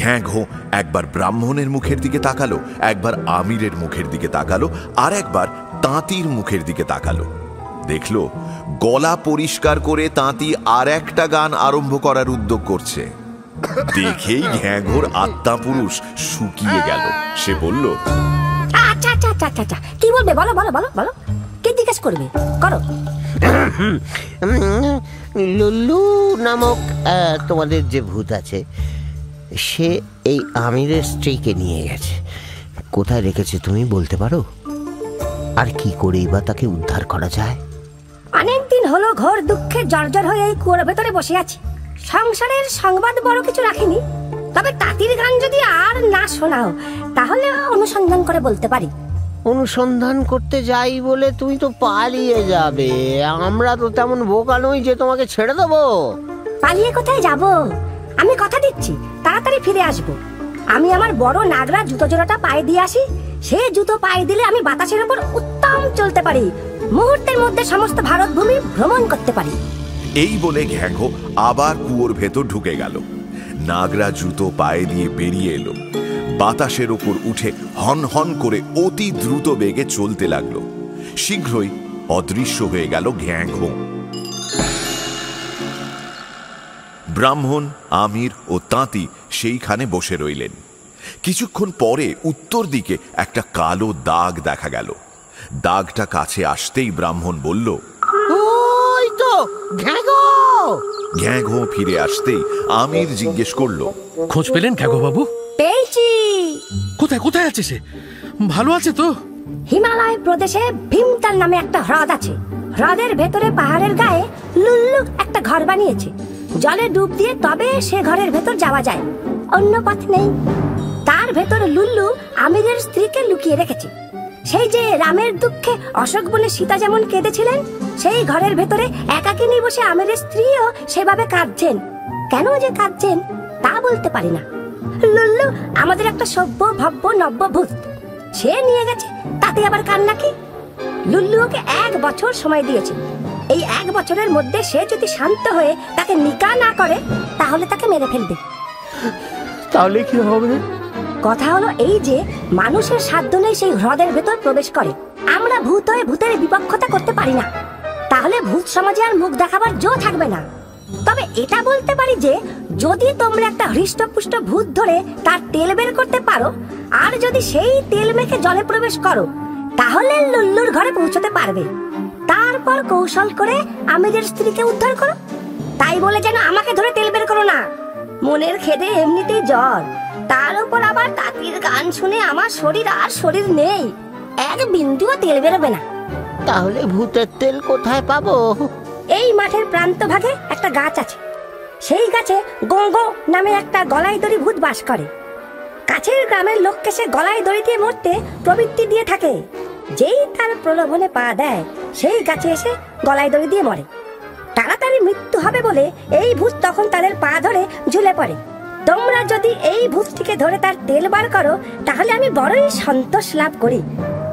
ঘ্যাঁঘো একবার ব্রাহ্মণের মুখের দিকে তাকালো, একবার আমিরের মুখের দিকে তাকালো, আর একবার তাঁতির মুখের দিকে তাকালো। দেখলো গলা পরিষ্কার করে তাঁতি আর একটা গান আরম্ভ করার উদ্যোগ করছে। দেখেই ঘ্যাঁঘোর আত্মা পুরুষ শুকিয়ে গেল। সে বলল, আচ্ছা আচ্ছা আচ্ছা আচ্ছা, কি বলবে? বলো বলো বলো বলো, কে জিজ্ঞেস করবে? করো। লুল্লু নামক তোমাদের যে ভূত আছে, সে এই আমিরের স্ত্রীকে নিয়ে গেছে। কোথায় রেখেছে তুমি বলতে পারো? আর কি করেই বা তাকে উদ্ধার করা যায়? অনেকদিন হলো ঘোর দুঃখে জর্জর হয়ে এই কুয়োর ভেতরে বসে আছি। সংসারের সংবাদ বড় কিছু রাখিনি, তবে তাঁতির গান যদি আর না শোনাও তাহলে অনুসন্ধান করে বলতে পারি। অনুসন্ধান করতে যাই বলে তুমি তো পালিয়ে যাবে। আমরা তো তেমন বোকা নই যে তোমাকে ছেড়ে দেবো। পালিয়ে কোথায় যাব? আমি কথা দিচ্ছি তাড়াতাড়ি ফিরে আসব। আমি আমার বড় নাগরা জুতো জোড়াটা পায়ে দিয়ে আসি। সে জুতো পায়ে দিলে আমি বাতাসের উপর উত্তম চলতে পারি, মুহূর্তের মধ্যে সমস্ত ভারত ভূমি ভ্রমণ করতে পারি। এই বলে ঘ্যাঁঘো আবার কুয়োর ভেতর ঢুকে গেল। নাগরা জুতো পায়ে দিয়ে বেরিয়ে এলো। বাতাসের ওপর উঠে হন হন করে অতি দ্রুত বেগে চলতে লাগলো। শীঘ্রই অদৃশ্য হয়ে গেল ঘ্যাঁঘো। ব্রাহ্মণ, আমির ও তাঁতি সেইখানে বসে রইলেন। কিছুক্ষণ পরে উত্তর দিকে একটা কালো দাগ দেখা গেল। দাগটা কাছে আসতেই ব্রাহ্মণ বলল, ওই তো ঘ্যাঁগো। ঘ্যাঁঘো ফিরে আসতেই আমির জিজ্ঞেস করলো, খোঁজ পেলেন ঘ্যাঁঘো বাবু? পেয়েছি। কোথায় কোথায় আছে সে? ভালো আছে তো? হিমালয় প্রদেশে ভীমতাল নামে একটা হ্রদ আছে। হ্রদের ভেতরে পাহাড়ের গায়ে লুল্লু একটা ঘর বানিয়েছে। জলে ডুব দিয়ে তবে সে ঘরের ভেতর যাওয়া যায়, অন্য পথ নেই। তার ভেতর লুল্লু আমিরের স্ত্রীকে লুকিয়ে রেখেছে। সেই যে রামের দুঃখে অশোক বনে সীতা যেমন কেঁদেছিলেন, সেই ঘরের ভেতরে একাকিনী বসে আমিরের স্ত্রীও সেভাবে কাঁদছেন। কেন যে কাঁদছেন তা বলতে পারি না। লুল্লু আমাদের একটা সভ্য ভব্য নব্য ভূত, সে নিয়ে গেছে, তাতে আবার কান্না কি? লুল্লু ওকে 1 বছর সময় দিয়েছে। এই 1 বছরের মধ্যে সে যদি শান্ত হয়ে তাকে নিকা না করে তাহলে তাকে মেরে ফেলবে। তাহলে কি হবে? কথা হলো এই যে মানুষের সাধ্য নেই সেই হ্রদের ভেতর প্রবেশ করে। আমরা ভূত হয়ে ভূতের বিপক্ষতা করতে পারি না, তাহলে ভূত সমাজে আর মুখ দেখাবার জো থাকবে না। তবে এটা বলতে পারি যে যদি তোমরা একটা হৃষ্টপুষ্ট ভূত ধরে তার তেল বের করতে পারো, আর যদি সেই তেল মেখে জলে প্রবেশ করো, তাহলে লুল্লুর ঘরে পৌঁছতে পারবে। তারপর তারপর কৌশল করে আমিরের স্ত্রীকে উদ্ধার করো। তাই বলে যেন আমাকে ধরে তেল বের করো না। মনের খেদে এমনিতেই জ্বর, তার উপর আবার তাঁতির গান শুনে আমার শরীর আর শরীর নেই, এক বিন্দুও তেল বেরোবে না। তাহলে ভূতের তেল কোথায় পাবো? এই মাঠের প্রান্ত ভাগে একটা গাছ আছে, সেই গাছে গঙ্গো নামে একটা গলায় দড়ি ভূত বাস করে। কাছের গ্রামের লোককে সে গলায় দড়ি দিয়ে মরতে প্রবৃত্তি দিয়ে থাকে। যেই তার প্রলোভনে পা দেয়, সেই গাছে এসে গলায় দড়ি দিয়ে মরে। তাড়াতাড়ি মৃত্যু হবে বলে এই ভূত তখন তাদের পা ধরে ঝুলে পড়ে। তোমরা যদি এই ভূতটিকে ধরে তার তেল বার করো, তাহলে আমি বড়ই সন্তোষ লাভ করি,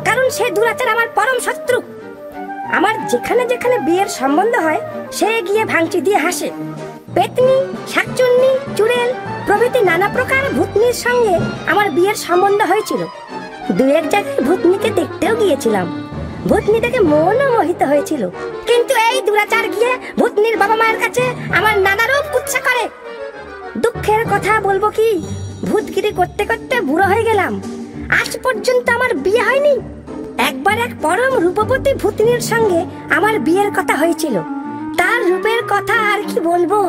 কারণ সে দুরাচার আমার পরম শত্রু। আমার যেখানে যেখানে বিয়ের সম্বন্ধ হয়, সে গিয়ে ভাঙচি দিয়ে হাসে। পেতনি, শাকচুন্নি, চুড়েল প্রভৃতি নানা প্রকার ভূতনির সঙ্গে আমার বিয়ের সম্বন্ধ হয়েছিল। দু এক জায়গায় ভূতনিকে দেখতেও গিয়েছিলাম। ভূতনি দেখে মনও মোহিত হয়েছিল, কিন্তু এই দুরাচার গিয়ে ভূতনির বাবা মায়ের কাছে আমার নানা রূপ কুৎসা করে। দুঃখের কথা বলবো কি, ভূতগিরি করতে করতে বুড়ো হয়ে গেলাম, আজ পর্যন্ত আমার বিয়ে হয়নি। একবার এক পরম রূপবতী ভূতনির সঙ্গে আমার বিয়ের কথা হয়েছিল। তার রূপের কথা আর কি বলবো,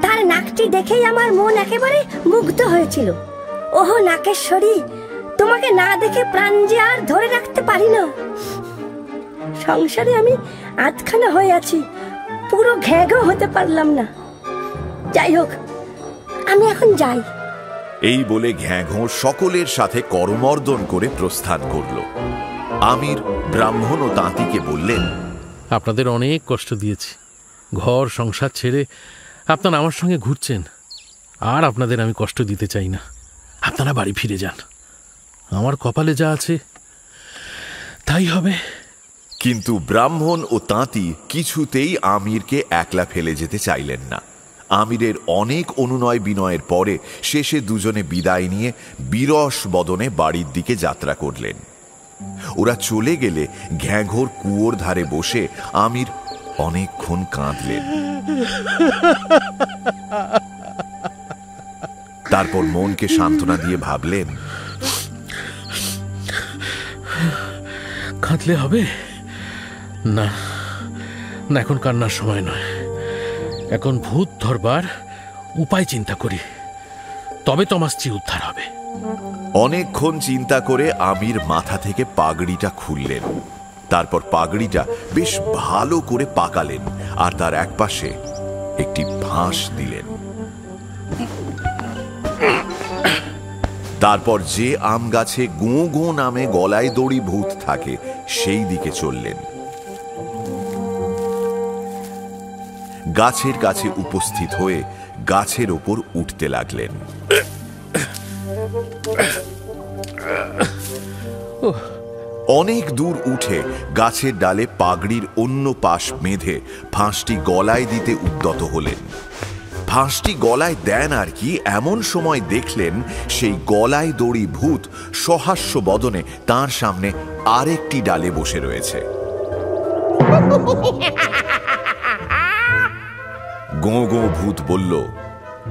তার নাকটি দেখেই আমার মন একেবারে মুগ্ধ হয়েছিল। ওহো নাকেশ্বরী, তোমাকে না দেখে প্রাণ যে আর ধরে রাখতে পারি না। সংসারে আমি আধখানা হয়ে আছি, পুরো ঘ্যাঘ হতে পারলাম না। যাই হোক, আমি এখন যাই। এই বলে ঘ্যাঘো সকলের সাথে করমর্দন করে প্রস্থান করল। আমির ব্রাহ্মণ ও তাঁতিকে বললেন, আপনাদের অনেক কষ্ট দিয়েছি, ঘর সংসার ছেড়ে আপনারা আমার সঙ্গে ঘুরছেন, আর আপনাদের আমি কষ্ট দিতে চাই না। আপনারা বাড়ি ফিরে যান, আমার কপালে যা আছে তাই হবে। কিন্তু ব্রাহ্মণ ও তাঁতি কিছুতেই আমিরকে একলা ফেলে যেতে চাইলেন না। আমিরের অনেক অনুনয় বিনয়ের পরে শেষে দুজনে বিদায় নিয়ে বিরস বদনে বাড়ির দিকে যাত্রা করলেন। ওরা চলে গেলে ঘ্যাঘোর কুয়োর ধারে বসে আমির অনেকক্ষণ কাঁদলেন। তারপর মনকে সান্ত্বনা দিয়ে ভাবলেন, কাঁদলে হবে না, না এখন কান্নার সময় নয়। এখন ভূত ধরবার উপায় চিন্তা করি, তবে তো আমার স্ত্রী উদ্ধার হবে। অনেকক্ষণ চিন্তা করে আমির মাথা থেকে পাগড়িটা খুললেন। তারপর পাগড়িটা বেশ ভালো করে পাকালেন আর তার একপাশে একটি ভাঁস দিলেন। তারপর যে আম গাছে গোঁ গোঁ নামে গলায় দড়ি ভূত থাকে সেই দিকে চললেন। গাছের কাছে উপস্থিত হয়ে গাছের ওপর উঠতে লাগলেন। অনেক দূর উঠে গাছের ডালে পাগড়ির অন্য পাশ বেঁধে ফাঁসটি গলায় দিতে উদ্যত হলেন। ফাঁসটি গলায় দেন আর কি, এমন সময় দেখলেন সেই গলায় দড়ি ভূত সহাস্য বদনে তার সামনে আরেকটি ডালে বসে রয়েছে। গোঁ গোঁ ভূত বলল,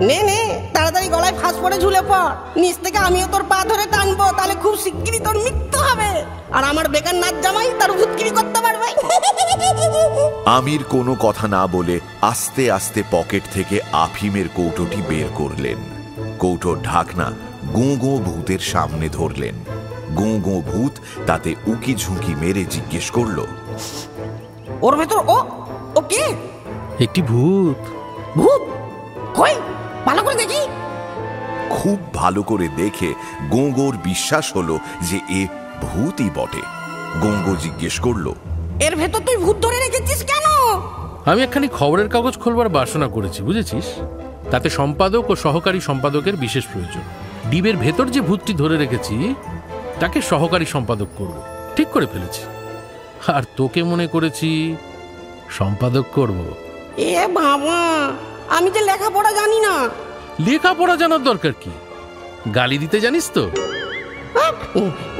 নে নে তাড়াতাড়ি গলায় ফাঁস পড়ে ঝুলে পড়, নিচ থেকে আমিও তোর পা ধরে টানবো, তাহলে খুব শিগগিরই তোর মৃত্যু হবে, আর আমার বেকার নাচ জামাই তার ভূতগিরি করতে পারবে। আমির কোনো কথা না বলে আস্তে আস্তে পকেট থেকে আফিমের কৌটোটি বের করলেন। কৌটোর ঢাকনা গোঁ গোঁ ভূতের সামনে ধরলেন। গোঁ গোঁ ভূত তাতে উকি ঝুঁকি মেরে জিজ্ঞেস করল, ওর ভেতর ও কে? একটি ভূত। ভূত কই, ভালো করে দেখি। খুব ভালো করে দেখে গোঁগোর বিশ্বাস হলো যে এ ভূতই বটে। গোঁগো জিজ্ঞেস করল, এর ভেতর তুই ভূত ধরে রেখেছিস কেন? আমি একখানি খবরের কাগজ খোলবার বাসনা করেছি, বুঝেছিস? তাতে সম্পাদক ও সহকারী সম্পাদকের বিশেষ প্রয়োজন। ডিবের ভেতর যে ভূতটি ধরে রেখেছি তাকে সহকারী সম্পাদক করব, ঠিক করে ফেলেছি। আর তোকে মনে করেছি সম্পাদক করব। এ বাবা, আমি যে লেখাপড়া জানি না। লেখাপড়া জানার দরকার কি, গালি দিতে জানিস তো?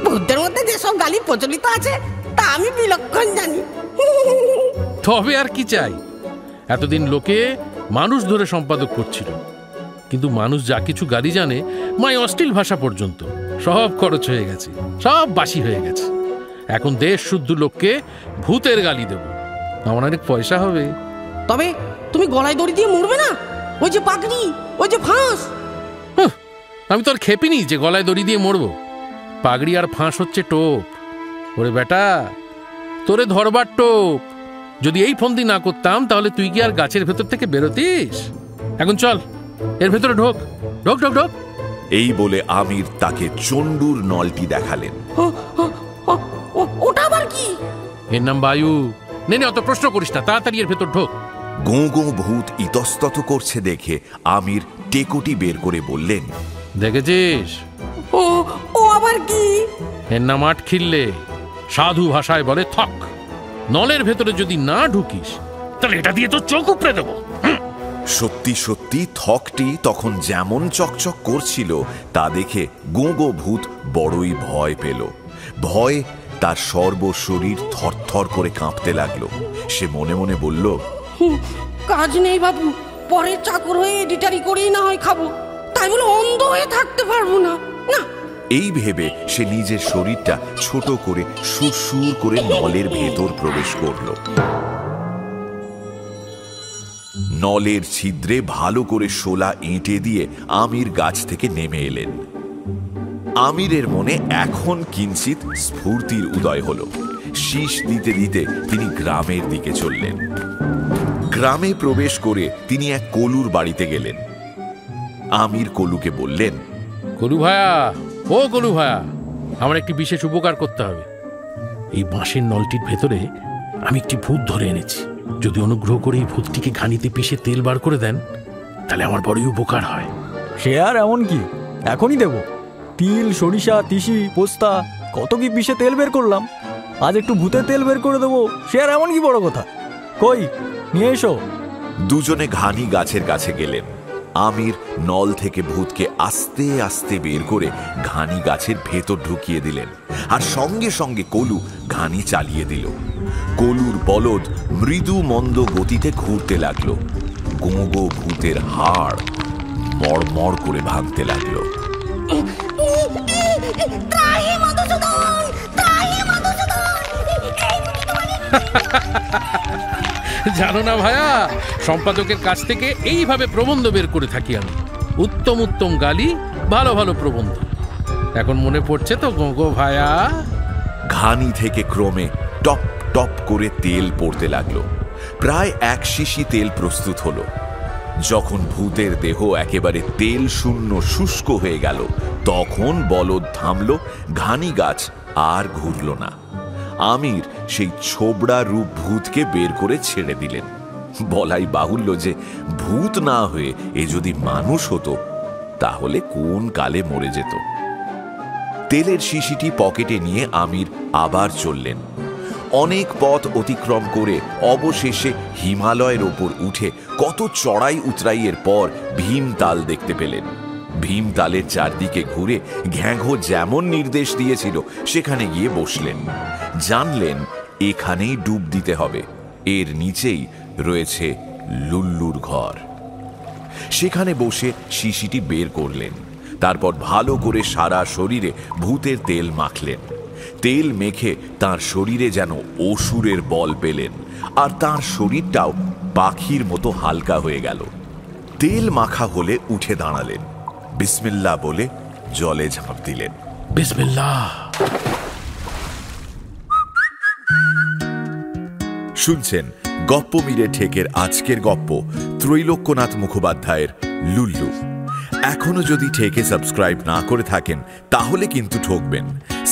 ভূতদের মধ্যে যেসব গালি প্রচলিত আছে তা আমি বিলক্ষণ জানি। তবে আর কি চাই? এতদিন লোকে মানুষ ধরে সম্পাদক করছিল, কিন্তু মানুষ যা কিছু গালি জানে, মাই অশ্লীল ভাষা পর্যন্ত, সব খরচ হয়ে গেছে, সব বাসি হয়ে গেছে। এখন দেশ শুদ্ধ লোককে ভূতের গালি দেব, আমার অনেক পয়সা হবে। তবে তুমি গলায় দড়ি দিয়ে মরবে না? ওই যে পাগড়ি, ওই যে ফাঁস। আমি তো আর খেপিনি যে গলায় দড়ি দিয়ে মরবো। পাগড়ি আর ফাঁস হচ্ছে টোপ। ওরে বেটা, তোরে ধরবার টোপ। যদি এই ফন্দি না করতাম তাহলে তুই কি আর গাছের ভেতর থেকে বেরোতিস? এখন চল, এর ভেতরে ঢোক ঢোক ঢোক ঢোক। এই বলে আমির তাকে চণ্ডুর নলটি দেখালেন। ওটা আবার কি? এর নাম বায়ু। নে নে, অত প্রশ্ন করিস না, তাড়াতাড়ি এর ভেতর ঢোক। গো গো ভূত ইতস্তত করছে দেখে আমির টেকোটি বের করে বললেন, দেখেছিস? ও আবার কি? এর নাম আটখিল্লে। সাধু ভাষায় বলে থক। নলের ভেতরে যদি না ঢুকিস তাহলে এটা দিয়ে তো চোখ উপড়ে দেবো। সত্যি সত্যি থকটি তখন যেমন চকচক করছিল তা দেখে গো গো ভূত বড়ই ভয় পেল। ভয় তার সর্বশরীর থরথর করে কাঁপতে লাগলো। সে মনে মনে বলল, কাজ নেই বাবু, পরের চাকর হয়ে এডিটারি করেই না হয় খাবো, তাই বলে অন্ধ হয়ে থাকতে পারবো না। না, এই ভেবে সে নিজের শরীরটা ছোট করে সুরসুর করে নলের ভেতর প্রবেশ করল। নলের ছিদ্রে ভালো করে শোলা এঁটে দিয়ে আমির গাছ থেকে নেমে এলেন। আমিরের মনে এখন কিঞ্চিত স্ফূর্তির উদয় হল। শীষ দিতে দিতে তিনি গ্রামের দিকে চললেন। গ্রামে প্রবেশ করে তিনি এক কলুর বাড়িতে গেলেন। আমির কলুকে বললেন, কলু ভায়া, ও কলু ভায়া, আমার একটি বিশেষ উপকার করতে হবে। এই বাঁশের নলটির ভেতরে আমি একটি ভূত ধরে এনেছি। যদি অনুগ্রহ করে এই ভূতটিকে ঘানিতে পিষে তেল বার করে দেন তাহলে আমার বড়ই উপকার হয়। সে আর এমন কি, এখনই দেব। তিল, সরিষা, তিসি, পোস্তা কত কি পিষে তেল বের করলাম, আজ একটু ভূতের তেল বের করে দেবো। সে আর এমন কি বড় কথা। কই, নিয়ে এসো। দুজনে ঘানি গাছের কাছে গেলেন। আমির নল থেকে ভূতকে আস্তে আস্তে বের করে ঘানি গাছের ভেতর ঢুকিয়ে দিলেন, আর সঙ্গে সঙ্গে কলু ঘানি চালিয়ে দিল। কলুর বলদ মৃদু মন্দ গতিতে ঘুরতে লাগলো। গো গো ভূতের হাড় মড়মড় করে ভাঙতে লাগলো। জানো না ভায়া, সম্পাদকের কাছ থেকে এইভাবে প্রবন্ধ বের করে থাকি আমি। উত্তম উত্তম গালি, ভালো ভালো প্রবন্ধ। এখন মনে পড়ছে তো গো ভায়া। ঘানি থেকে ক্রমে টপ টপ করে তেল পড়তে লাগলো। প্রায় এক শিশি তেল প্রস্তুত হলো। যখন ভূতের দেহ একেবারে তেল শূন্য শুষ্ক হয়ে গেল তখন বলদ থামল, ঘানি গাছ আর ঘুরল না। আমির সেই ছোবড়া রূপ ভূতকে বের করে ছেড়ে দিলেন। বলাই বাহুল্য যে ভূত না হয়ে এ যদি মানুষ হতো তাহলে কোন কালে মরে যেত। তেলের শিশিটি পকেটে নিয়ে আমির আবার চললেন। অনেক পথ অতিক্রম করে অবশেষে হিমালয়ের ওপর উঠে কত চড়াই উতরাইয়ের পর ভীমতাল দেখতে পেলেন। ভীমতালের চারদিকে ঘুরে ঘ্যাঘো যেমন নির্দেশ দিয়েছিল সেখানে গিয়ে বসলেন। জানলেন এখানেই ডুব দিতে হবে, এর নিচেই রয়েছে লুল্লুর ঘর। সেখানে বসে শিশিটি বের করলেন। তারপর ভালো করে সারা শরীরে ভূতের তেল মাখলেন। তেল মেখে তার শরীরে যেন অসুরের বল পেলেন, আর তার শরীরটাও পাখির মতো হালকা হয়ে গেল। তেল মাখা হলে উঠে দাঁড়ালেন, বিসমিল্লাহ বলে জলে ঝাঁপ দিলেন। বিসমিল্লাহ। শুনছেন গপ্প মিরে ঠেকের আজকের গপ্প ত্রৈলোক্যনাথ মুখোপাধ্যায়ের লুল্লু। এখনো যদি ঠেকে সাবস্ক্রাইব না করে থাকেন তাহলে কিন্তু ঠকবেন।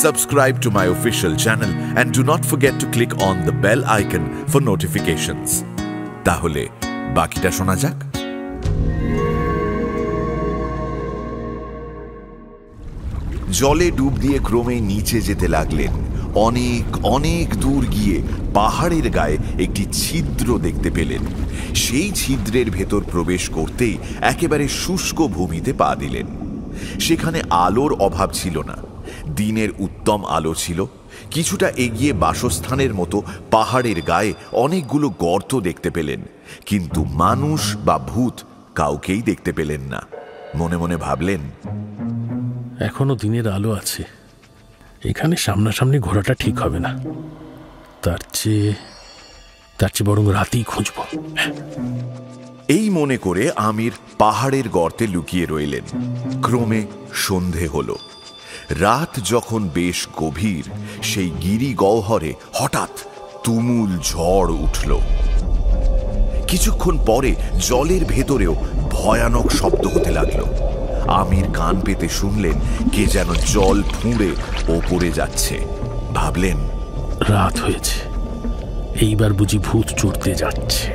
Subscribe to my official channel and do not forget to click on the bell icon for notifications. তাহলে বাকিটা শোনা যাক। জলে ডুব দিয়ে ক্রমে নিচে যেতে লাগলেন। অনেক অনেক দূর গিয়ে পাহাড়ের গায়ে একটি ছিদ্র দেখতে পেলেন। সেই ছিদ্রের ভেতর প্রবেশ করতেই একেবারে শুষ্ক ভূমিতে পা দিলেন। সেখানে আলোর অভাব ছিল না, দিনের উত্তম আলো ছিল। কিছুটা এগিয়ে বাসস্থানের মতো পাহাড়ের গায়ে অনেকগুলো গর্ত দেখতে পেলেন, কিন্তু মানুষ বা ভূত কাউকেই দেখতে পেলেন না। মনে মনে ভাবলেন, এখনো দিনের আলো আছে, এখানে সামনাসামনি ঘোরাটা ঠিক হবে না। তার চেয়ে তার চেয়ে বরং রাতেই খুঁজব। এই মনে করে আমির পাহাড়ের গর্তে লুকিয়ে রইলেন। ক্রমে সন্ধে হলো। রাত যখন বেশ গভীর, সেই গিরি গহ্বরে হঠাৎ তুমুল ঝড় উঠল। কিছুক্ষণ পরে জলের ভেতরেও ভয়ানক শব্দ হতে লাগলো। আমির কান পেতে শুনলেন কে যেন জল ফুঁড়ে ওপরে যাচ্ছে। ভাবলেন, রাত হয়েছে, এইবার বুঝি ভূত চড়তে যাচ্ছে।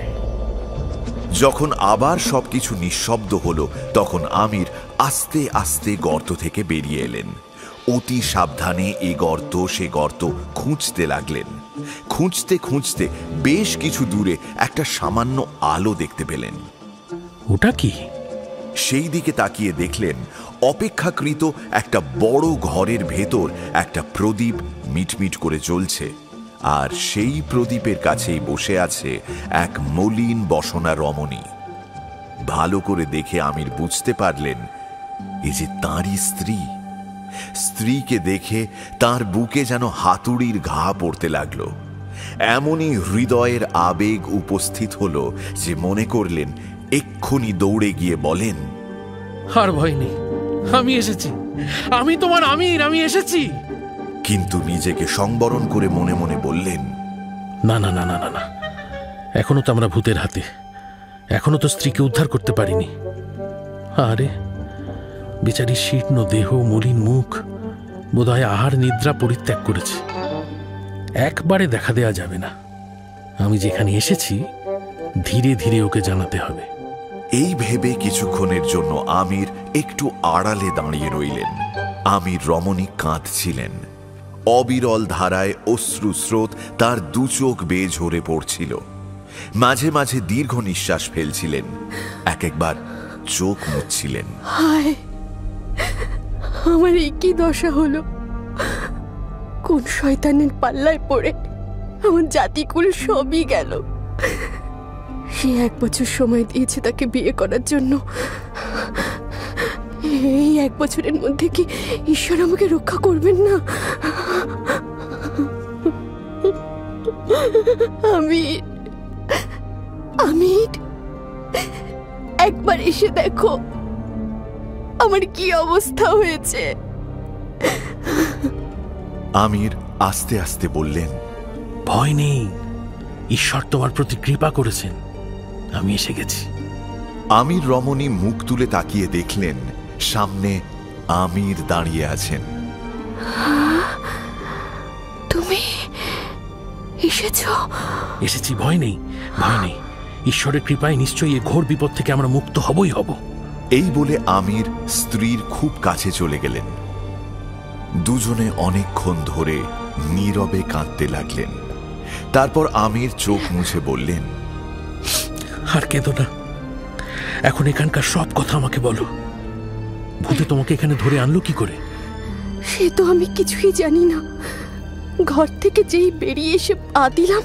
যখন আবার সবকিছু নিঃশব্দ হলো, তখন আমির আস্তে আস্তে গর্ত থেকে বেরিয়ে এলেন। অতি সাবধানে এ গর্ত সে গর্ত খুঁজতে লাগলেন। খুঁজতে খুঁজতে বেশ কিছু দূরে একটা সামান্য আলো দেখতে পেলেন। ওটা কি? সেই দিকে তাকিয়ে দেখলেন অপেক্ষাকৃত একটা বড় ঘরের ভেতর একটা প্রদীপ মিটমিট করে জ্বলছে, আর সেই প্রদীপের কাছেই বসে আছে এক মলিন বসনা রমণী। ভালো করে দেখে আমির বুঝতে পারলেন এ যে তাঁরই স্ত্রী। স্ত্রীকে দেখে তার বুকে যেন হাতুড়ির ঘা পড়তে লাগলো। এমনই হৃদয়ের আবেগ উপস্থিত হলো যে মনে করলেন এক্ষুনি দৌড়ে গিয়ে বলেন, আর ভয় নেই, আমি এসেছি, আমি তোমার আমির, আমি এসেছি। কিন্তু নিজেকে সংবরণ করে মনে মনে বললেন, না না না না না না, এখনো তো আমরা ভূতের হাতে, এখনো তো স্ত্রীকে উদ্ধার করতে পারিনি। আরে বেচারি শীর্ণ দেহ, মলিন মুখ, বোধহয় আহার নিদ্রা পরিত্যাগ করেছে। একবারে দেখা দেয়া যাবে না। আমি যেখানে এসেছি ধীরে ধীরে ওকে জানাতে হবে। এই ভেবে কিছুক্ষণের জন্য আমির একটু আড়ালে দাঁড়িয়ে রইলেন। আমির রমণী কাঁদছিলেন। অবিরল ধারায় অশ্রু স্রোত তার দু চোখ বেয়ে ঝরে পড়ছিল। মাঝে মাঝে দীর্ঘ নিঃশ্বাস ফেলছিলেন, এক একবার চোখ মুছছিলেন। হায়, আমার এই কি দশা হলো! কোন শয়তানের পাল্লায় পড়ে আমার জাতিকুল সবই গেল। সে 1 বছর সময় দিয়েছে তাকে বিয়ে করার জন্য। এই 1 বছরের মধ্যে কি ঈশ্বর আমাকে রক্ষা করবেন না? আমির, আমির, একবার এসে দেখো আমার কি অবস্থা হয়েছে। আমির আস্তে আস্তে বললেন, ভয় নেই, ঈশ্বর তোমার প্রতি কৃপা করেছেন, আমি এসে গেছি। আমির রমণী মুখ তুলে তাকিয়ে দেখলেন সামনে আমির দাঁড়িয়ে আছেন। তুমি এসেছ? এসেছি, ভয় নেই, ভয় নেই, ঈশ্বরের কৃপায় নিশ্চয়ই এ ঘোর বিপদ থেকে আমরা মুক্ত হবই হব। এই বলে আমির স্ত্রীর খুব কাছে চলে গেলেন। দুজনে অনেকক্ষণ ধরে নীরবে কাঁদতে লাগলেন। তারপর আমির চোখ মুছে বললেন, আর কেঁদো না, এখন এখানকার সব কথা আমাকে বলো। ভূতে তোমাকে এখানে ধরে আনলো কি করে? সে তো আমি কিছুই জানি না। ঘর থেকে যেই বেরিয়ে এসে পা দিলাম,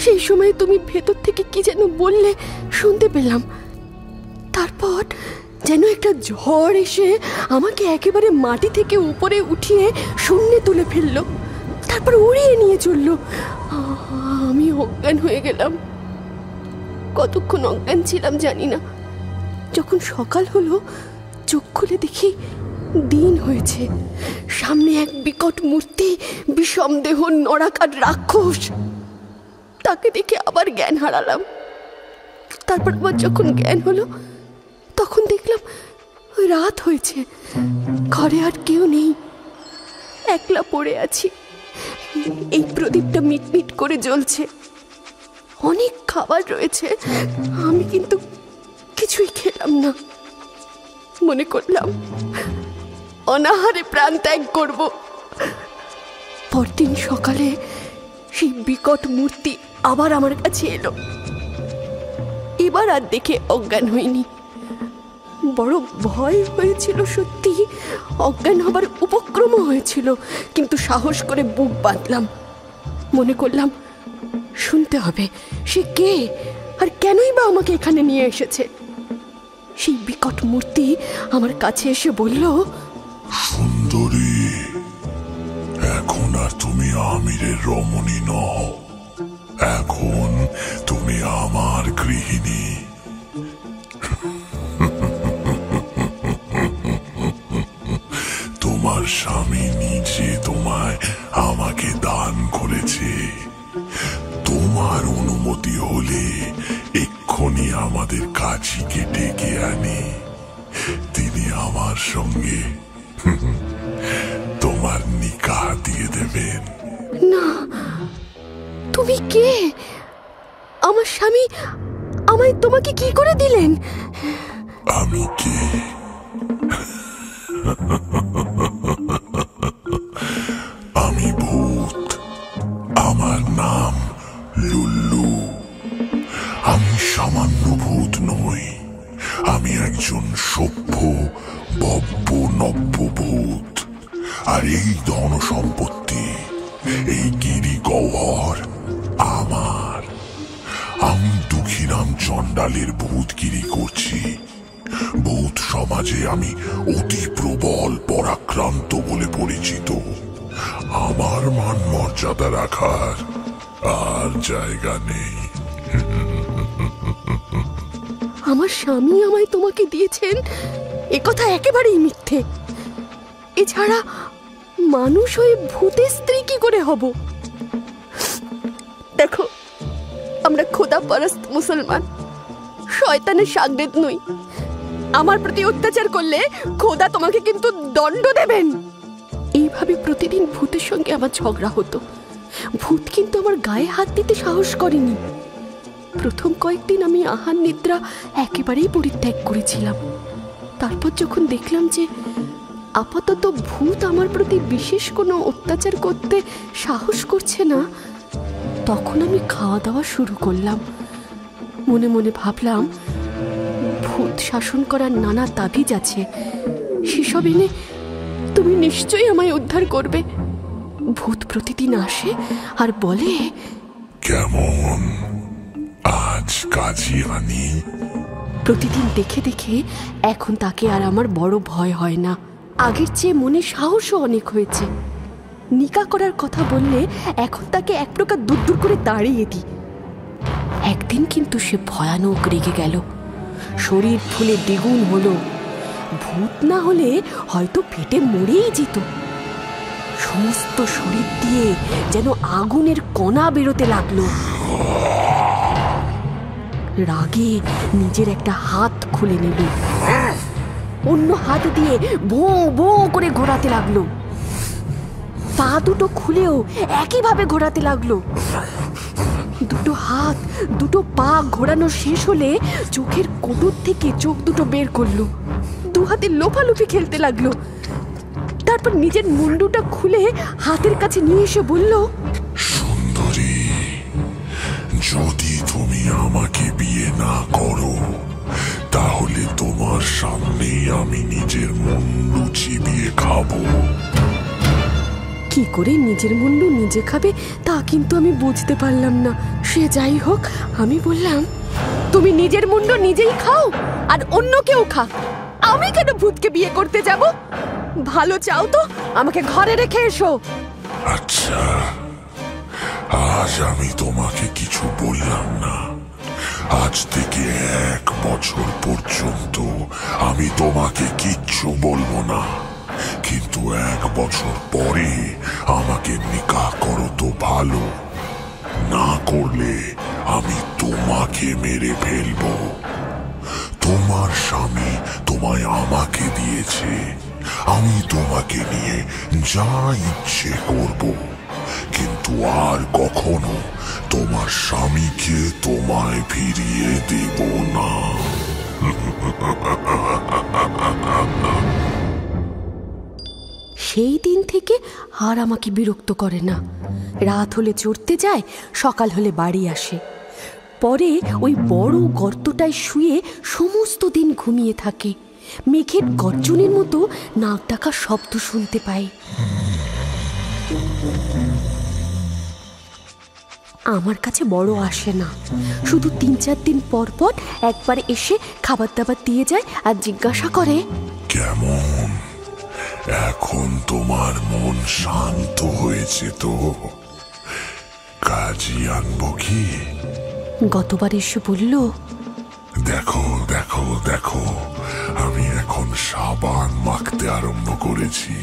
সেই সময় তুমি ভেতর থেকে কি যেন বললে শুনতে পেলাম। তারপর যেন একটা ঝড় এসে আমাকে একেবারে মাটি থেকে উপরে উঠিয়ে শূন্যে তুলে ফেললো, তারপর উড়িয়ে নিয়ে চললো। আমি অজ্ঞান হয়ে গেলাম। কতক্ষণ অজ্ঞান ছিলাম জানি না। যখন সকাল হলো, চোখ খুলে দেখি দিন হয়েছে। সামনে এক বিকট মূর্তি, বিষম দেহ, নরাকার রাক্ষস। তাকে দেখে আবার জ্ঞান হারালাম। তারপর আবার যখন জ্ঞান হলো, তখন দেখলাম রাত হয়েছে, ঘরে আর কেউ নেই, একলা পড়ে আছি। এই প্রদীপটা মিটমিট করে জ্বলছে, অনেক খাবার রয়েছে, আমি কিন্তু কিছুই খেলাম না। মনে করলাম অনাহারে প্রাণ ত্যাগ করব। পরদিন সকালে সেই বিকট মূর্তি আবার আমার কাছে এলো। এবার আর দেখে অজ্ঞান হইনি। বড় ভয় হয়েছিল সত্যি, অজ্ঞান হবার উপক্রমও হয়েছিল, কিন্তু সাহস করে বুক বাঁধলাম। মনে করলাম শুনতে হবে সে কে আর কেনই বা আমাকে এখানে নিয়ে এসেছে। সেই বিকট মূর্তি আমার কাছে এসে বলল, সুন্দরী, এখন আর তুমি আমিরের রমণী নও, এখন তুমি আমার গৃহিণী। তোমার স্বামী নিজে তোমায় আমাকে দান করেছে। তোমার অনুমতি হলে এক্ষুনি আমাদের কাজীকে ডেকে আনি। তিনি আমার সঙ্গে তোমার নিকাহ দিয়ে দেবেন। না, তুমি কে? আমার স্বামী আমায় তোমাকে কি করে দিলেন? আমি কে? আমি ভূত। আমার নাম লুল্লু। আমি সামান্য ভূত নই, আমি একজন সভ্য ভব্য নব্য ভূত। আর এই ধন সম্পত্তি, এই গিরি গহ্বর আমার। আমি দুঃখীরাম চণ্ডালের ভূতগিরি করছি। ভূত সমাজে আমি অতি প্রবল পরাক্রান্ত বলে পরিচিত। আমার মান মর্যাদা রাখার আর জায়গা নেই। আমার স্বামী আমায় তোমাকে দিয়েছেন এ কথা একেবারেই মিথ্যে। এছাড়া মানুষ হয়ে ভূতের স্ত্রী কি করে হব? দেখো, আমরা খোদা পরস্ত মুসলমান, শয়তানের শাগরেদ নই। আমার প্রতি অত্যাচার করলে খোদা তোমাকে কিন্তু দণ্ড দেবেন। এইভাবে প্রতিদিন ভূতের সঙ্গে আমার ঝগড়া হতো। ভূত কিন্তু আমার গায়ে হাত দিতে সাহস করেনি। প্রথম কয়েকদিন আমি আহার নিদ্রা একেবারেই পরিত্যাগ করেছিলাম। তারপর যখন দেখলাম যে আপাতত ভূত আমার প্রতি বিশেষ কোনো অত্যাচার করতে সাহস করছে না, তখন আমি খাওয়া দাওয়া শুরু করলাম। মনে মনে ভাবলাম, ভূত শাসন করার নানা তাবিজ আছে, সেসব এনে তুমি নিশ্চয়ই আমায় উদ্ধার করবে। ভূত প্রতিদিন আসে আর বলে, কেমন আজ কাজী আনি? প্রতিদিন দেখে দেখে এখন তাকে আর আমার বড় ভয় হয় না। আগের চেয়ে মনে সাহসও অনেক হয়েছে। নিকা করার কথা বললে এখন তাকে এক প্রকার দূর দূর করে দাঁড়িয়ে দিই। একদিন কিন্তু সে ভয়ানক রেগে গেল, শরীর ফুলে দ্বিগুণ হলো। ভূত না হলে হয়তো পেটে মরেই যেত। সমস্ত শরীর দিয়ে যেন আগুনের কণা বেরোতে লাগলো। রাগে নিজের একটা হাত খুলে নিল, অন্য হাত দিয়ে ভোঁ ভোঁ করে ঘোরাতে লাগলো। পা দুটো খুলেও একইভাবে ঘোরাতে লাগলো। দুটো হাত দুটো পা ঘোরানো শেষ হলে চোখের কোটর থেকে চোখ দুটো বের করলো। দু হাতে লোফালুফি খেলতে লাগলো। তারপর নিজের মুন্ডুটা খুলে হাতের কাছে নিয়ে এসে বলল, সুন্দরী, যদি তুমি আমাকে বিয়ে না করো তাহলে তোমার সামনেই আমি নিজের মুন্ডু চিবিয়ে খাবো। কি করে নিজের মুন্ডু নিজে খাবে তা কিন্তু আমি বুঝতে পারলাম না। সে যাই হোক, আমি বললাম, তুমি নিজের মুন্ডু নিজেই খাও আর অন্য কেউ খা, আমি কেন ভূতকে বিয়ে করতে যাব? ভালো চাও তো আমাকে ঘরে রেখে এসো। আচ্ছা, আজ আমি তোমাকে কিছু বললাম না। আজ থেকে 1 বছর পর্যন্ত আমি তোমাকে কিচ্ছু বলবো না। কিন্তু 1 বছর পরে আমাকে নিকাহ করো তো ভালো, না করলে আমি তোমাকে মেরে ফেলবো। তোমার স্বামী তোমায় আমাকে দিয়েছে, আমি তোমাকে নিয়ে যা ইচ্ছে করব, কিন্তু আর কখনো তোমার স্বামীকে তোমায় ফিরিয়ে দেব না। সেই দিন থেকে আর আমাকে বিরক্ত করে না। রাত হলে চড়তে যায়, সকাল হলে বাড়ি আসে। পরে ওই বড় গর্তটায় শুয়ে সমস্ত দিন ঘুমিয়ে থাকে। মেঘের গর্জনের মতো নাক ডাকা শব্দ শুনতে পায়। আমার কাছে বড় আসে না, শুধু 3-4 দিন পর পর একবার এসে খাবার দাবার দিয়ে যায় আর জিজ্ঞাসা করে, কেমন এখন তোমার মন শান্ত হয়েছে তো? কাজী আনবো কি? গতবার এসে বলল, দেখো দেখো দেখো, আমি এখন সাবান মাখতে আরম্ভ করেছি।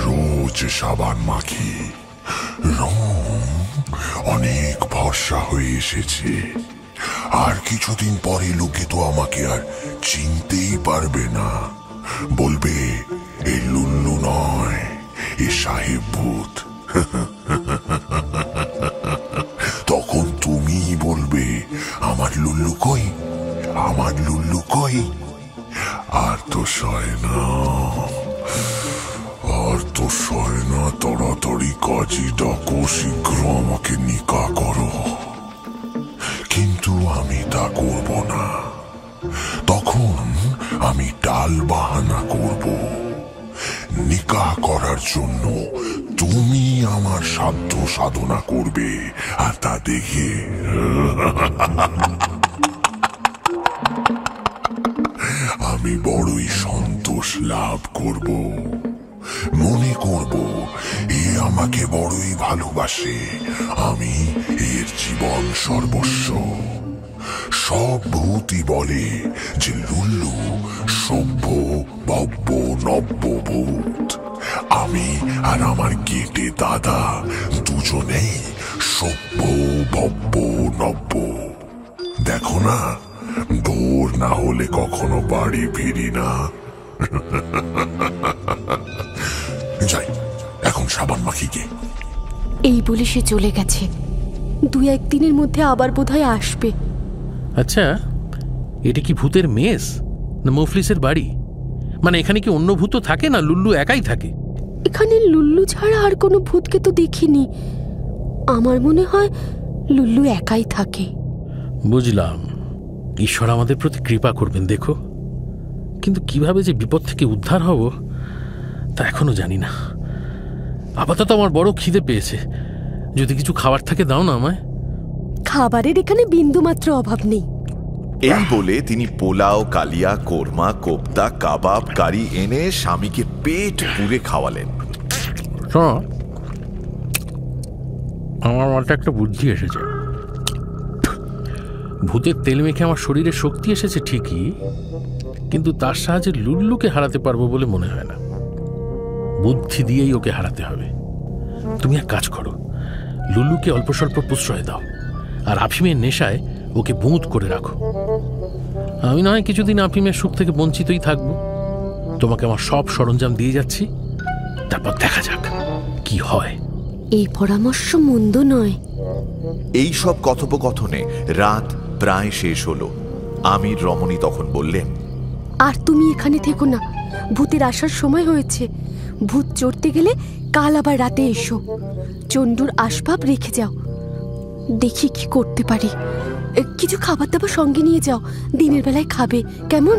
রোজ সাবান মাখি, রং অনেক ফর্সা হয়ে এসেছে। আর কিছুদিন পরে লোকে তো আমাকে আর চিনতেই পারবে না, বলবে এ লুল্লু নয়, এ সাহেব ভূত। তখন তুমি বলবে আমার লুল্লু কই, আমার লুল্লু কই। আর তো সয় না, আর তো সয় না, তাড়াতাড়ি কাজী ডাকো, শীঘ্র আমাকে নিকা করো। কিন্তু আমি তা করব না, তখন আমি টাল বাহানা করব। নিকাহ করার জন্য তুমি আমার সাধ্য সাধনা করবে, আর তা দেখে আমি বড়ই সন্তোষ লাভ করব। মনে করব এ আমাকে বড়ই ভালোবাসে, আমি এর জীবন সর্বস্ব। সব ভূতই বলে যে লুল্লু সভ্য ভব্য নব্য ভূত। আমি আর আমার গেটে দাদা দুজনেই সভ্য ভব্য নব্য। দেখো না, ভোর না হলে কখনো বাড়ি ফিরি না। যাই, এখন সাবান মাখিকে। এই বলে সে চলে গেছে। 2-1 দিনের মধ্যে আবার বোধহয় আসবে। আচ্ছা, এটা কি ভূতের মেস না মুফলিসের বাড়ি? মানে এখানে কি অন্য ভূত থাকে না লুল্লু একাই থাকে? এখানে লুল্লু ছাড়া আর কোনো ভূতকে তো দেখিনি। আমার মনে হয় লুল্লু একাই থাকে। বুঝলাম, ঈশ্বর আমাদের প্রতি কৃপা করবেন। দেখো, কিন্তু কিভাবে যে বিপদ থেকে উদ্ধার হব তা এখনো জানি না। আপাতত আমার বড় খিদে পেয়েছে, যদি কিছু খাবার থাকে দাও না আমায়। খাবারের এখানে বিন্দুমাত্র অভাব নেই। এই বলে তিনি পোলাও, কালিয়া, কোরমা, কোপ্তা, কাবাব, কারি এনে স্বামীকে পেট পুরে খাওয়ালেন। আমার মাথায় একটা বুদ্ধি এসেছে। ভূতের তেল মেখে আমার শরীরে শক্তি এসেছে ঠিকই, কিন্তু তার সাহায্যে লুল্লুকে হারাতে পারবো বলে মনে হয় না। বুদ্ধি দিয়েই ওকে হারাতে হবে। তুমি এক কাজ করো, লুল্লুকে অল্প স্বল্প প্রশ্রয় দাও, আর আফিমের নেশায় ওকে বুঁদ করে রাখো। আমি না হয় কিছুদিন আফিমের সুখ থেকে বঞ্চিতই থাকবো। তোমাকে আমার সব সরঞ্জাম দিয়ে যাচ্ছি, তারপর দেখা যাক কি হয়। এই পরামর্শ মন্দ নয়। এই সব কথোপকথনে রাত প্রায় শেষ হলো। আমির রমণী তখন বললেন, আর তুমি এখানে থেকো না, ভূতের আসার সময় হয়েছে। ভূত চড়তে গেলে কাল আবার রাতে এসো। চণ্ডুর আসবাব রেখে যাও, দেখি কি করতে পারি। কিছু খাবার দাবার সঙ্গে নিয়ে যাও, দিনের বেলায় খাবে, কেমন?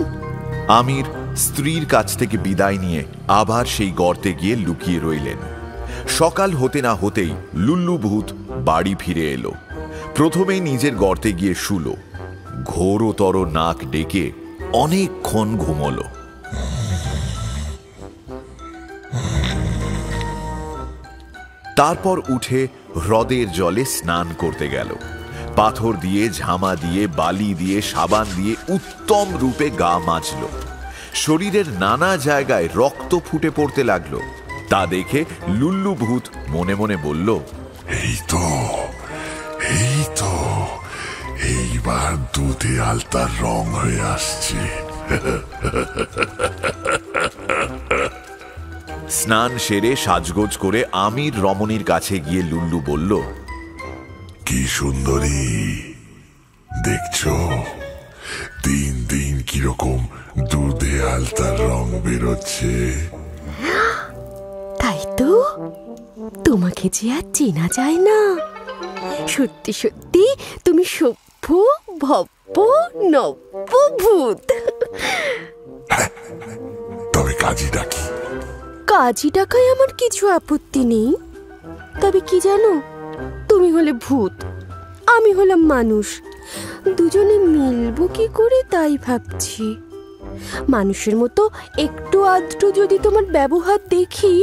আমির স্ত্রীর কাছ থেকে বিদায় নিয়ে আবার সেই গর্তে গিয়ে লুকিয়ে রইলেন। সকাল হতে না হতেই লুল্লু ভূত বাড়ি ফিরে এলো। প্রথমেই নিজের গর্তে গিয়ে শুলো, ঘোরতর নাক ডেকে অনেকক্ষণ ঘুমলো। তারপর উঠে হ্রদের জলে স্নান করতে গেল। পাথর দিয়ে, ঝামা দিয়ে, বালি দিয়ে, সাবান দিয়ে উত্তম রূপে গা মাজল। শরীরের নানা জায়গায় রক্ত ফুটে পড়তে লাগলো। তা দেখে লুল্লু ভূত মনে মনে বলল, এই তো এইবার দুধে আলতার রং হয়ে আসছে। স্নান সেরে সাজগোজ করে আমির রমণীর কাছে গিয়ে লুল্লু বলল, কি সুন্দরী দেখছো, দিন দিন কিরকম দুধে আলতার রং বেরোচ্ছে। তাই তো, তোমাকে যে আর চেনা যায় না। সত্যি সত্যি তুমি সভ্য ভব্য নব্য ভূত। তবে কাজী ডাকি? কাজী ডাকায় আমার কিছু আপত্তি নেই, তবে কি জানো, তুমি হলে ভূত, আমি হলাম মানুষ। দুজনে মিলবো কি করে তাই ভাবছি। মানুষের মতো একটু আধটু যদি তোমার ব্যবহার দেখি,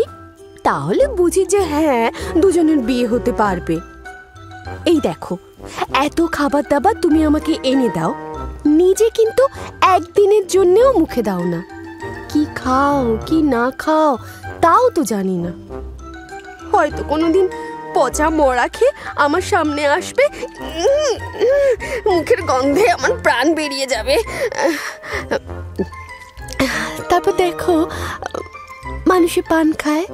তাহলে বুঝি যে হ্যাঁ, দুজনের বিয়ে হতে পারবে। এই দেখো, এত খাবার দাবার তুমি আমাকে এনে দাও, নিজে কিন্তু একদিনের জন্যেও মুখে দাও না। কি খাও কি না খাও তাও তো জানি না। হয়তো কোনোদিন পচা মরা খেয়ে আমার সামনে আসবে, মুখের গন্ধে আমার প্রাণ বেরিয়ে যাবে। তারপর দেখো, মানুষে পান খায়,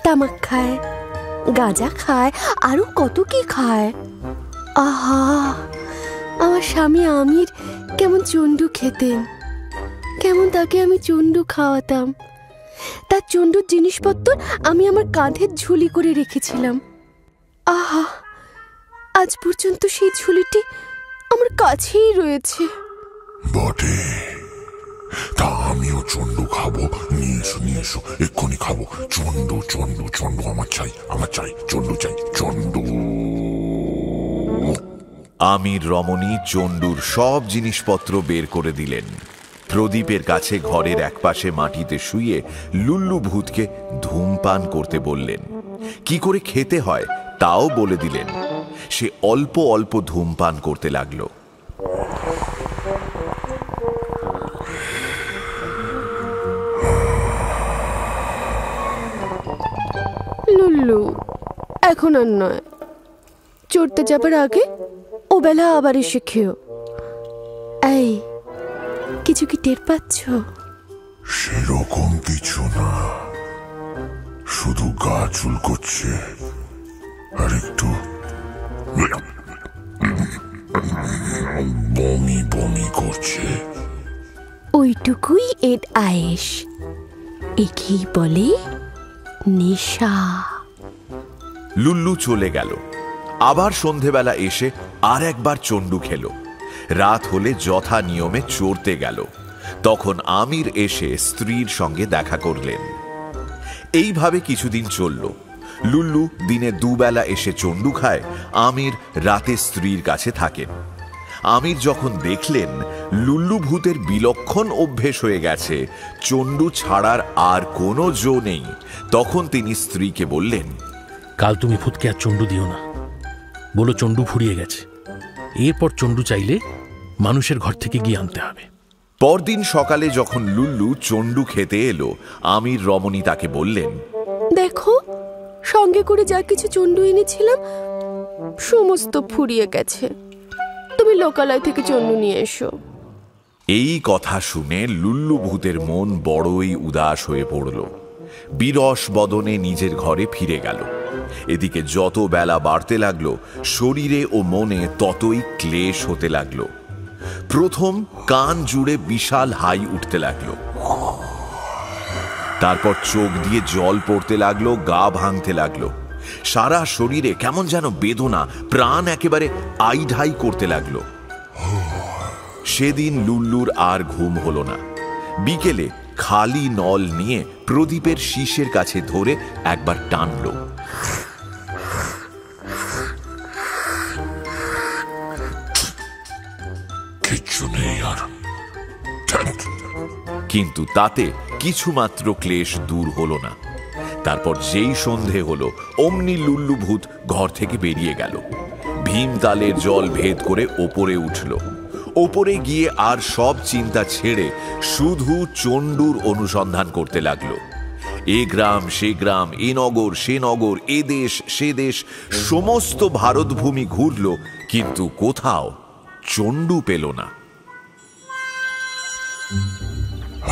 তামাক খায়, গাঁজা খায়, আরো কত কি খায়। আহা, আমার স্বামী আমির কেমন চন্ডু খেতেন, কেমন তাকে আমি চন্ডু খাওয়াতাম। তার চন্ডুর জিনিসপত্র আমি আমার কাঁধের ঝুলি করে রেখেছিলাম। আহা, আজ পর্যন্ত সেই ঝুলিটি আমার কাছেই রয়েছে। বটে, তা আমিও চন্ডু খাবো। নিয়ে এসো, নিয়ে এসো, এক্ষুনি খাবো। চন্ডু চন্ডু চন্ডু আমার চাই, আমার চাই, চন্ডু চাই, চন্ডু। আমির রমণী চন্ডুর সব জিনিসপত্র বের করে দিলেন। প্রদীপের কাছে ঘরের একপাশে মাটিতে শুয়ে লুল্লু ভূতকে ধূমপান করতে বললেন। কি করে খেতে হয় তাও বলে দিলেন। সে অল্প অল্প ধূমপান করতে লাগলো। লুল্লু, এখন আর নয়, চড়তে যাবার আগে ও বেলা আবার এসে খেও। এই, কিছু কি টের পাচ্ছ? সেরকম কিছু না, শুধু গা চুল করছে আর একটু বমি বমি করছে। ওইটুকুই এর আয়েশ। একেই বলে নেশা। লুল্লু চলে গেল। আবার সন্ধেবেলা এসে আর একবার চন্ডু খেল। রাত হলে যথা নিয়মে চড়তে গেল। তখন আমির এসে স্ত্রীর সঙ্গে দেখা করলেন। এইভাবে কিছুদিন চলল। লুল্লু দিনে দুবেলা এসে চন্ডু খায়, আমির রাতে স্ত্রীর কাছে থাকেন। আমির যখন দেখলেন লুল্লু ভূতের বিলক্ষণ অভ্যেস হয়ে গেছে, চন্ডু ছাড়ার আর কোনো জো নেই, তখন তিনি স্ত্রীকে বললেন, কাল তুমি ভূতকে আর চন্ডু দিও না, বলো চন্ডু ফুরিয়ে গেছে। এরপর চন্ডু চাইলে মানুষের ঘর থেকে গিয়ে আনতে হবে। পরদিন সকালে যখন লুল্লু চন্ডু খেতে এলো, আমির রমণী তাকে বললেন, দেখো, সঙ্গে করে যা কিছু চন্ডু এনেছিলাম সমস্ত ফুরিয়ে গেছে, তুমি লোকালয় থেকে চন্ডু নিয়ে এসো। এই কথা শুনে লুল্লু ভূতের মন বড়ই উদাস হয়ে পড়ল। বিরস বদনে নিজের ঘরে ফিরে গেল। এদিকে যত বেলা বাড়তে লাগলো, শরীরে ও মনে ততই ক্লেশ হতে লাগলো। প্রথম কান জুড়ে বিশাল হাই উঠতে লাগলো, তারপর চোখ দিয়ে জল পড়তে লাগলো, গা ভাঙতে লাগলো, সারা শরীরে কেমন যেন বেদনা, প্রাণ একেবারে আইঢাই করতে লাগলো। সেদিন লুল্লুর আর ঘুম হলো না। বিকেলে খালি নল নিয়ে প্রদীপের শীষের কাছে ধরে একবার টানল। কিচ্ছু নেই আর। কিন্তু তাতে কিছুমাত্র ক্লেশ দূর হলো না। তারপর যেই সন্ধে হলো, অমনি লুল্লু ভূত ঘর থেকে বেরিয়ে গেল। ভীমতালের জল ভেদ করে ওপরে উঠল। ওপরে গিয়ে আর সব চিন্তা ছেড়ে শুধু চন্ডুর অনুসন্ধান করতে লাগলো। এ গ্রাম সে গ্রাম, এ নগর সে নগর, এ দেশ সে দেশ, সমস্ত ভারতভূমি ঘুরল, কিন্তু কোথাও চন্ডু পেল না।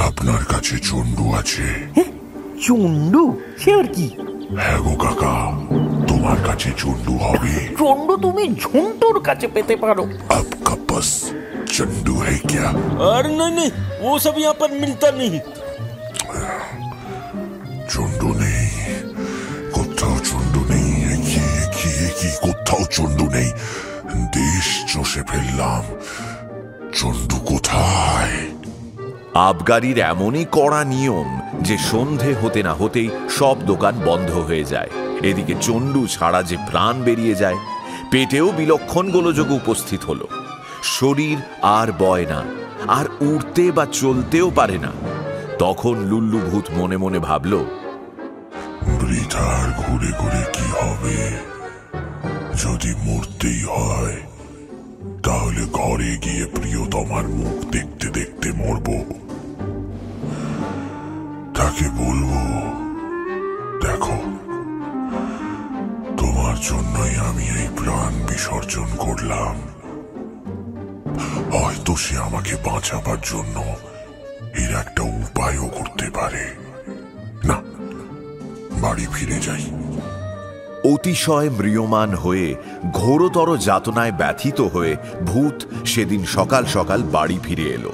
আপনার কাছে চন্ডু আছে? চন্ডু? সে আর কি? হ্যাঁ গো কাকা, তোমার কাছে চন্ডু হবে। চন্ডু তুমি ঝন্টুর কাছে পেতে পারো। आपका पास चंडू है क्या? अरे नहीं, वो सब यहाँ पर मिलता नहीं। চন্ডু নেই, কোথাও চন্ডু নেই। কি কোথাও চন্ডু নেই। দেশ চষে ফেললাম, চন্ডু কোথায়? আবগারির এমনই কড়া নিয়ম যে সন্ধে হতে না হতেই সব দোকান বন্ধ হয়ে যায়। এদিকে চন্ডু ছাড়া যে প্রাণ বেরিয়ে যায়। পেটেও বিলক্ষণ গোলযোগ উপস্থিত হলো। শরীর আর বয় না, আর উঠতে বা চলতেও পারে না। তখন লুল্লু ভূত মনে মনে ভাবল, বৃথার ঘুরে ঘুরে কি হবে? যদি মরতেই হয় তাহলে ঘরে গিয়ে প্রিয়তমার মুখ দেখতে দেখতে মরব। তাকে বলবো, দেখো, তোমার জন্যই আমি এই প্রাণ বিসর্জন করলাম। হয়তো সে আমাকে বাঁচাবার জন্য এর একটা উপায়ও করতে পারে। না, বাড়ি ফিরে যাই। অতিশয় ম্রিয়মান হয়ে ঘোরতর যাতনায় ব্যথিত হয়ে ভূত সেদিন সকাল সকাল বাড়ি ফিরে এলো।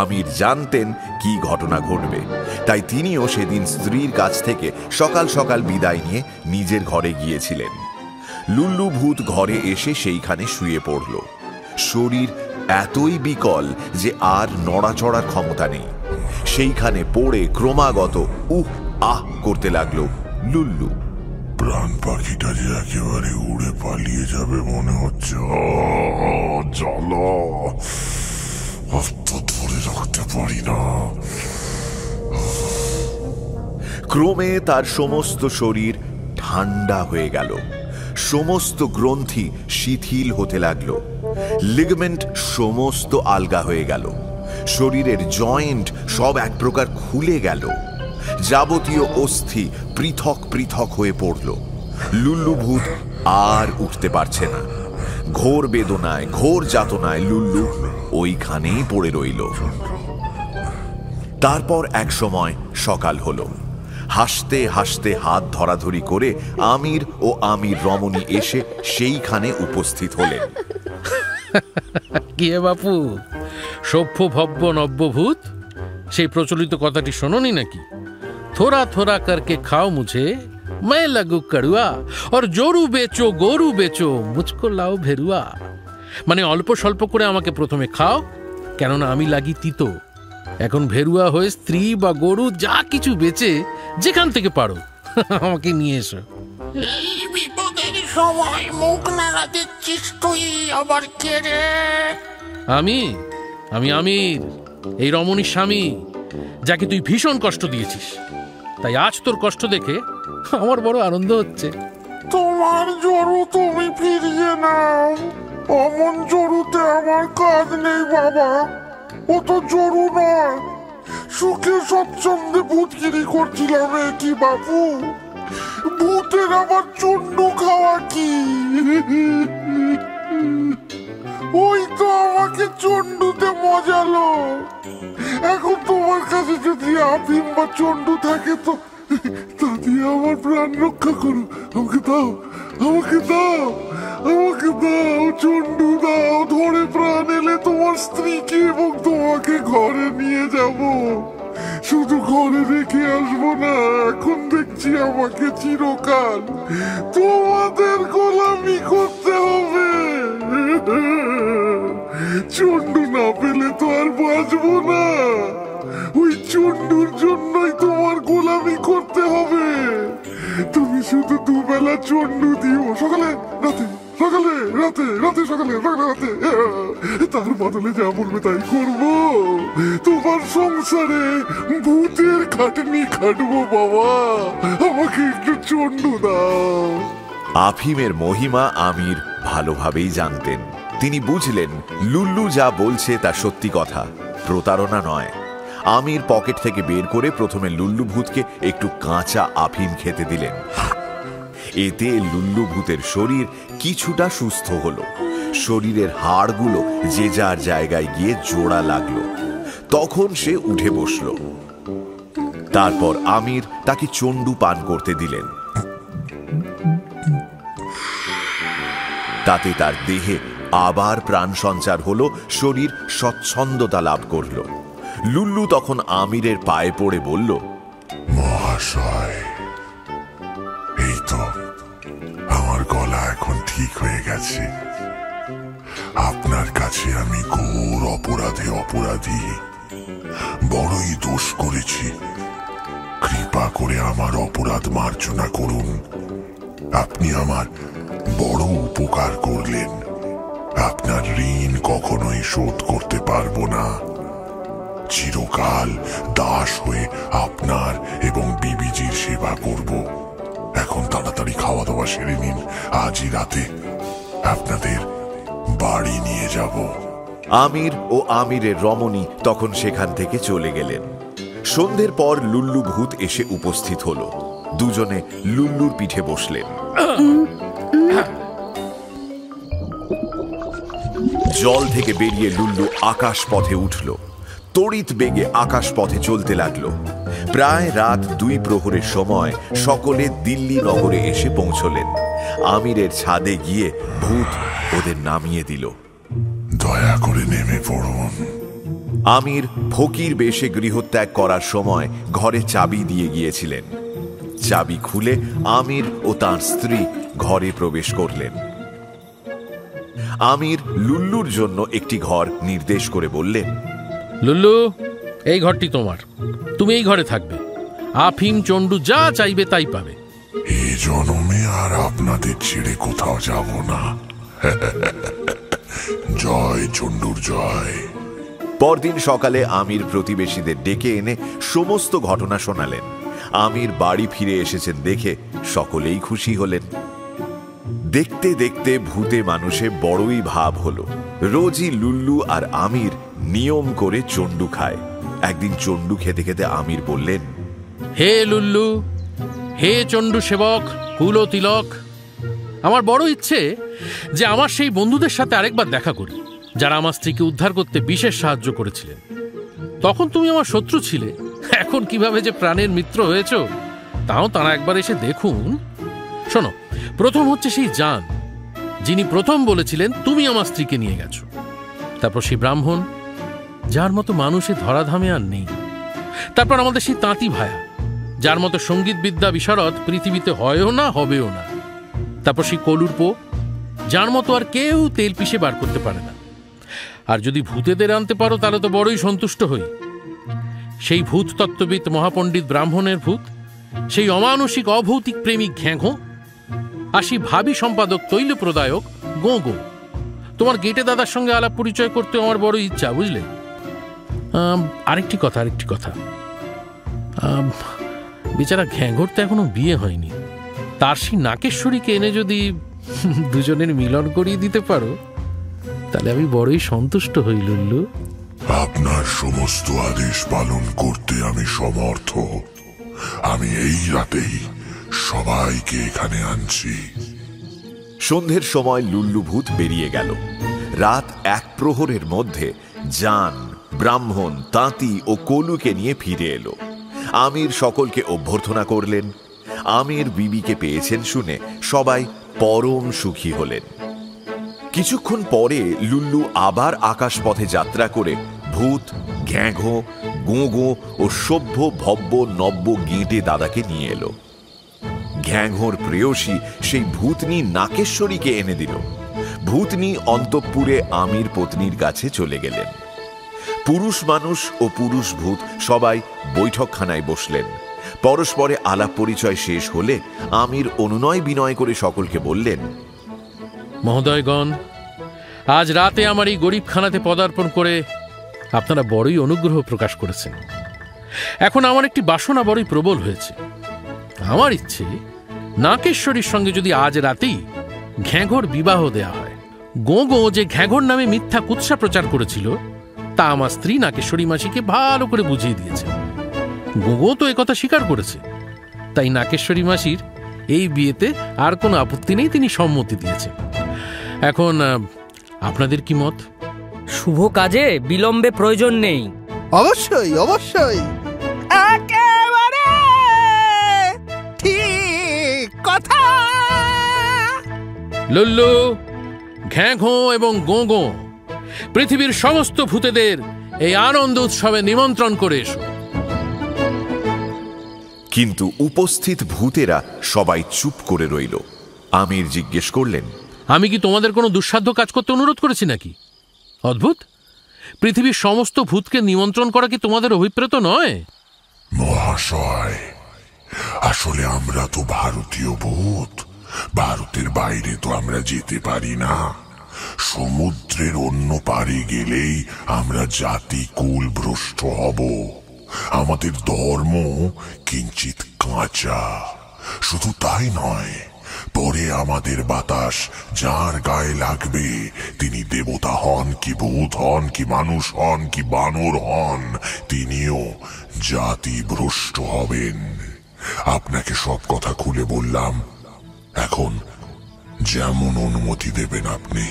আমির জানতেন কি ঘটনা ঘটবে, তাই তিনিও সেদিন স্ত্রীর কাছ থেকে সকাল সকাল বিদায় নিয়ে নিজের ঘরে গিয়েছিলেন। লুল্লু ভূত ঘরে এসে সেইখানে শুয়ে পড়ল। শরীর এতই বিকল যে আর নড়াচড়ার ক্ষমতা নেই। সেইখানে পড়ে ক্রমাগত উহ আহ করতে লাগলো লুল্লু। প্রাণ পাখিটা যে একেবারে উড়ে পালিয়ে যাবে মনে হচ্ছে। জ্বালা, ধরে রাখতে পারি না। ক্রমে তার সমস্ত শরীর ঠান্ডা হয়ে গেল, সমস্ত গ্রন্থি শিথিল হতে লাগলো, লিগামেন্ট সমস্ত আলগা হয়ে গেল, শরীরের জয়েন্ট সব এক প্রকার খুলে গেল, যাবতীয় অস্থি পৃথক পৃথক হয়ে পড়ল। লুল্লু ভূত আর উঠতে পারছে না। ঘোর বেদনায়, ঘোর যাতনায় লুল্লু ওইখানেই পড়ে রইল। তারপর এক সময় সকাল হলো। হাসতে হাসতে হাত ধরাধরি করে আমির ও আমির রমণী এসে সেইখানে উপস্থিত হলেন। কি হে বাপু, সভ্য ভব্য নব্যভূত, সেই প্রচলিত কথাটি শোনোনি নাকি? থোড়া থোড়া করকে খাও মুঝে, मैं लगू कड़ुआ, और जोरू बेचो गोरू बेचो, मुझको लाओ भेरुয়া। মানে অল্প স্বল্প করে আমাকে প্রথমে খাও, কেননা আমি লাগি তিতো। এখন ভেরুয়া হয়ে স্ত্রী বা গরু যা কিছু বেচে যেখান থেকে পারো আমাকে নিয়ে এসো। এই বিপদের সময় মুখ নাড়া দিচ্ছিস তুই আবার কে রে? আমি আমির, এই রমণীর স্বামী, যাকে তুই ভীষণ কষ্ট দিয়েছিস। তাই আজ তোর কষ্ট দেখে আমার বড় আনন্দ হচ্ছে। তোমার জরু তুমি ফিরিয়ে নাও, অমন জরুতে আমার কাজ নেই বাবা। ও তো জরু নয়, সুখে স্বচ্ছন্দে ভূতগিরি করছিলাম কি বাপু। ভূতের আবার চন্ডু খাওয়া কি? ওই তো আমাকে চন্ডুতে মজালো। এখন তোমার কাছে যদি আফিম বা চন্ডু থাকে তো তা দিয়ে আমার প্রাণ রক্ষা করো। আমাকে দাও, আমাকে দাও, আমাকে দাও, চন্ডু দাও। ধরে প্রাণ এলে তোমার স্ত্রীকে এবং তোমাকে ঘরে নিয়ে যাব। শুধু ঘরে রেখে আসবো না, এখন দেখছি আমাকে চিরকাল তোমাদের গোলামি করতে হবে। চন্ডু না পেলে তো আর বাঁচবো না। ওই চন্ডুর জন্যই তোমার গোলামি করতে হবে। তুমি শুধু দুবেলা চন্ডু দিও, সকালে রাতে, সকালে রাতে, রাতে সকালে, সকালে রাতে। তার বদলে যা বলবে তাই করবো। তোমার সংসারে ভূতের খাটনি খাটবো বাবা। আমাকে একটু চন্ডু দাও। আফিমের মহিমা আমির ভালোভাবেই জানতেন। তিনি বুঝলেন লুল্লু যা বলছে তা সত্যি কথা, প্রতারণা নয়। আমির পকেট থেকে বের করে প্রথমে লুল্লু ভূতকে একটু কাঁচা আফিম খেতে দিলেন। এতে লুল্লু ভূতের শরীর কিছুটা সুস্থ হলো। শরীরের হাড়গুলো যে যার জায়গায় গিয়ে জোড়া লাগলো। তখন সে উঠে বসল। তারপর আমির তাকে চন্ডু পান করতে দিলেন। তাতে তার দেহে আবার প্রাণ সঞ্চার হলো, শরীর স্বচ্ছন্দতা লাভ করল। লুল্লু তখন আমিরের পায়ে পড়ে বলল, মহাশয়, এই তো আমার গলা এখন ঠিক হয়ে গেছে। আপনার কাছে আমি ঘোর অপরাধী, বড়ই দোষ করেছি। কৃপা করে আমার অপরাধ মার্জনা করুন। আপনি আমার বড় উপকার করলেন। আপনার ঋণ কখনোই শোধ করতে পারবো না। চিরকাল দাস হয়ে আপনার এবং বিবিজির সেবা করব। এখন তাড়াতাড়ি খাওয়া দাওয়া সেরে নিন, আজই রাতে আপনাদের বাড়ি নিয়ে যাব। আমির ও আমিরের রমণী তখন সেখান থেকে চলে গেলেন। সন্ধ্যের পর লুল্লু ভূত এসে উপস্থিত হলো। দুজনে লুল্লুর পিঠে বসলেন। জল থেকে বেরিয়ে লুল্লু আকাশ পথে উঠল। তড়িৎ বেগে আকাশ পথে চলতে লাগলো। প্রায় রাত 2 প্রহরের সময় সকলে দিল্লি নগরে এসে পৌঁছলেন। আমিরের ছাদে গিয়ে ভূত ওদের নামিয়ে দিল। দয়া করে নেমে পড়ুন। আমির ফকির বেশে গৃহত্যাগ করার সময় ঘরে চাবি দিয়ে গিয়েছিলেন। চাবি খুলে আমির ও তার স্ত্রী ঘরে প্রবেশ করলেন। আমির লুল্লুর জন্য একটি ঘর নির্দেশ করে বললেন, লুল্লু, এই ঘরটি তোমার, তুমি এই ঘরে থাকবে। আফিম চন্ডু যা চাইবে তাই পাবে। এই জন্মে আর আপনাদের ছেড়ে কোথাও যাব না। জয় চন্ডুর জয়। পরদিন সকালে আমির প্রতিবেশীদের ডেকে এনে সমস্ত ঘটনা শোনালেন। আমির বাড়ি ফিরে এসেছেন দেখে সকলেই খুশি হলেন। দেখতে দেখতে ভূতে মানুষে বড়ই ভাব হলো। রোজই লুল্লু আর আমির নিয়ম করে চন্ডু খায়। একদিন চন্ডু খেতে খেতে আমির বললেন, হে লুল্লু, হে চন্ডু সেবক কুল তিলক, আমার বড় ইচ্ছে যে আমার সেই বন্ধুদের সাথে আরেকবার দেখা করি, যারা আমার স্ত্রীকে উদ্ধার করতে বিশেষ সাহায্য করেছিলেন। তখন তুমি আমার শত্রু ছিলে, এখন কিভাবে যে প্রাণের মিত্র হয়েছ তাও তারা একবার এসে দেখুন। শোনো, প্রথম হচ্ছে সেই জান, যিনি প্রথম বলেছিলেন তুমি আমার স্ত্রীকে নিয়ে গেছো। তারপর সেই ব্রাহ্মণ, যার মতো মানুষে ধরাধামে আর নেই। তারপর আমাদের সেই তাঁতি ভায়া, যার মতো সঙ্গীত বিদ্যা বিশারদ পৃথিবীতে হয়ও না, হবেও না। তারপর সেই কলুর পো, যার মতো আর কেউ তেল পিষে বার করতে পারে না। আর যদি ভূতেদের আনতে পারো তাহলে তো বড়ই সন্তুষ্ট হই। সেই ভূত তত্ত্ববিদ মহাপণ্ডিত ব্রাহ্মণের ভূত, সেই অমানসিক অভৌতিক প্রেমিক ঘ্যাঘো, আর সেই ভাবি সম্পাদক তৈল প্রদায়ক গো গো। তোমার গেটে দাদার সঙ্গে আলাপ পরিচয় করতে আমার বড় ইচ্ছা, বুঝলে? আরেকটি কথা, বেচারা ঘ্যাঘোর তো এখনো বিয়ে হয়নি। তার সেই নাকেশ্বরীকে এনে যদি দুজনের মিলন করিয়ে দিতে পারো তাহলে আমি বড়ই সন্তুষ্ট হই লুল্লু। আপনার সমস্ত আদেশ পালন করতে আমি সমর্থ। আমি এই রাতেই সবাইকে এখানে আনছি। সন্ধ্যের সময় লুল্লু ভূত বেরিয়ে গেল। রাত 1 প্রহরের মধ্যে জান, ব্রাহ্মণ, তাঁতি ও কলুকে নিয়ে ফিরে এলো। আমির সকলকে অভ্যর্থনা করলেন। আমির বিবিকে পেয়েছেন শুনে সবাই পরম সুখী হলেন। কিছুক্ষণ পরে লুল্লু আবার আকাশপথে যাত্রা করে ভূত, ঘ্যাঘো, গোঁ ও সভ্য ভব্য নব্য গেঁটে দাদাকে নিয়ে এলো। ঘ্যাঘোর প্রেয়সী সেই ভূতনি নাকেশ্বরীকে এনে দিল। ভূতনি অন্তঃপুরে আমির পত্নীর কাছে চলে গেলেন। পুরুষ মানুষ ও পুরুষ ভূত সবাই বৈঠকখানায় বসলেন। পরস্পরে আলাপ পরিচয় শেষ হলে আমির অনুনয় বিনয় করে সকলকে বললেন, মহোদয়গণ, আজ রাতে আমার এই গরিবখানাতে পদার্পণ করে আপনারা বড়ই অনুগ্রহ প্রকাশ করেছেন। এখন আমার একটি বাসনা বড়ই প্রবল হয়েছে। আমার ইচ্ছে নাকেশ্বরীর সঙ্গে যদি আজ রাতেই ঘ্যাঘোর বিবাহ দেয়া হয়। গোঁ যে ঘ্যাঘোর নামে মিথ্যা কুৎসা প্রচার করেছিল তা আমার স্ত্রী নাকেশ্বরী মাসিকে ভালো করে বুঝিয়ে দিয়েছে। গোঁ তো একথা স্বীকার করেছে। তাই নাকেশ্বরী মাসির এই বিয়েতে আর কোনো আপত্তি নেই, তিনি সম্মতি দিয়েছেন। এখন আপনাদের কি মত? শুভ কাজে বিলম্বে প্রয়োজন নেই। অবশ্যই অবশ্যই, একেবারে ঠিক কথা। লুল্লু, ঘ্যাঘো এবং গোঁ পৃথিবীর সমস্ত ভূতেদের এই আনন্দ উৎসবে নিমন্ত্রণ করে এসো। কিন্তু উপস্থিত ভূতেরা সবাই চুপ করে রইল। আমির জিজ্ঞেস করলেন, আমি কি তোমাদের কোনো দুঃসাধ্য কাজ করতে অনুরোধ করেছি নাকি? অদ্ভুত, পৃথিবীর সমস্ত ভূতকে নিমন্ত্রণ করা কি তোমাদের অভিপ্রেত নয়? মহাশয়, আসলে আমরা তো ভারতীয় ভূত। ভারতের বাইরে তো আমরা যেতে পারি না। সমুদ্রের অন্য পারে গেলেই আমরা জাতি কুল ভ্রষ্ট হব। আমাদের ধর্ম কিঞ্চিত কাঁচা। শুধু তাই নয়, পরে আমাদের বাতাস যার গায়ে লাগবে, তিনি দেবতা হন কি ভূত হন কি মানুষ হন কি বানর হন, তিনিও জাতি ভ্রষ্ট হবেন। আপনাকে সব কথা খুলে বললাম, এখন যেমন অনুমতি দেবেন আপনি।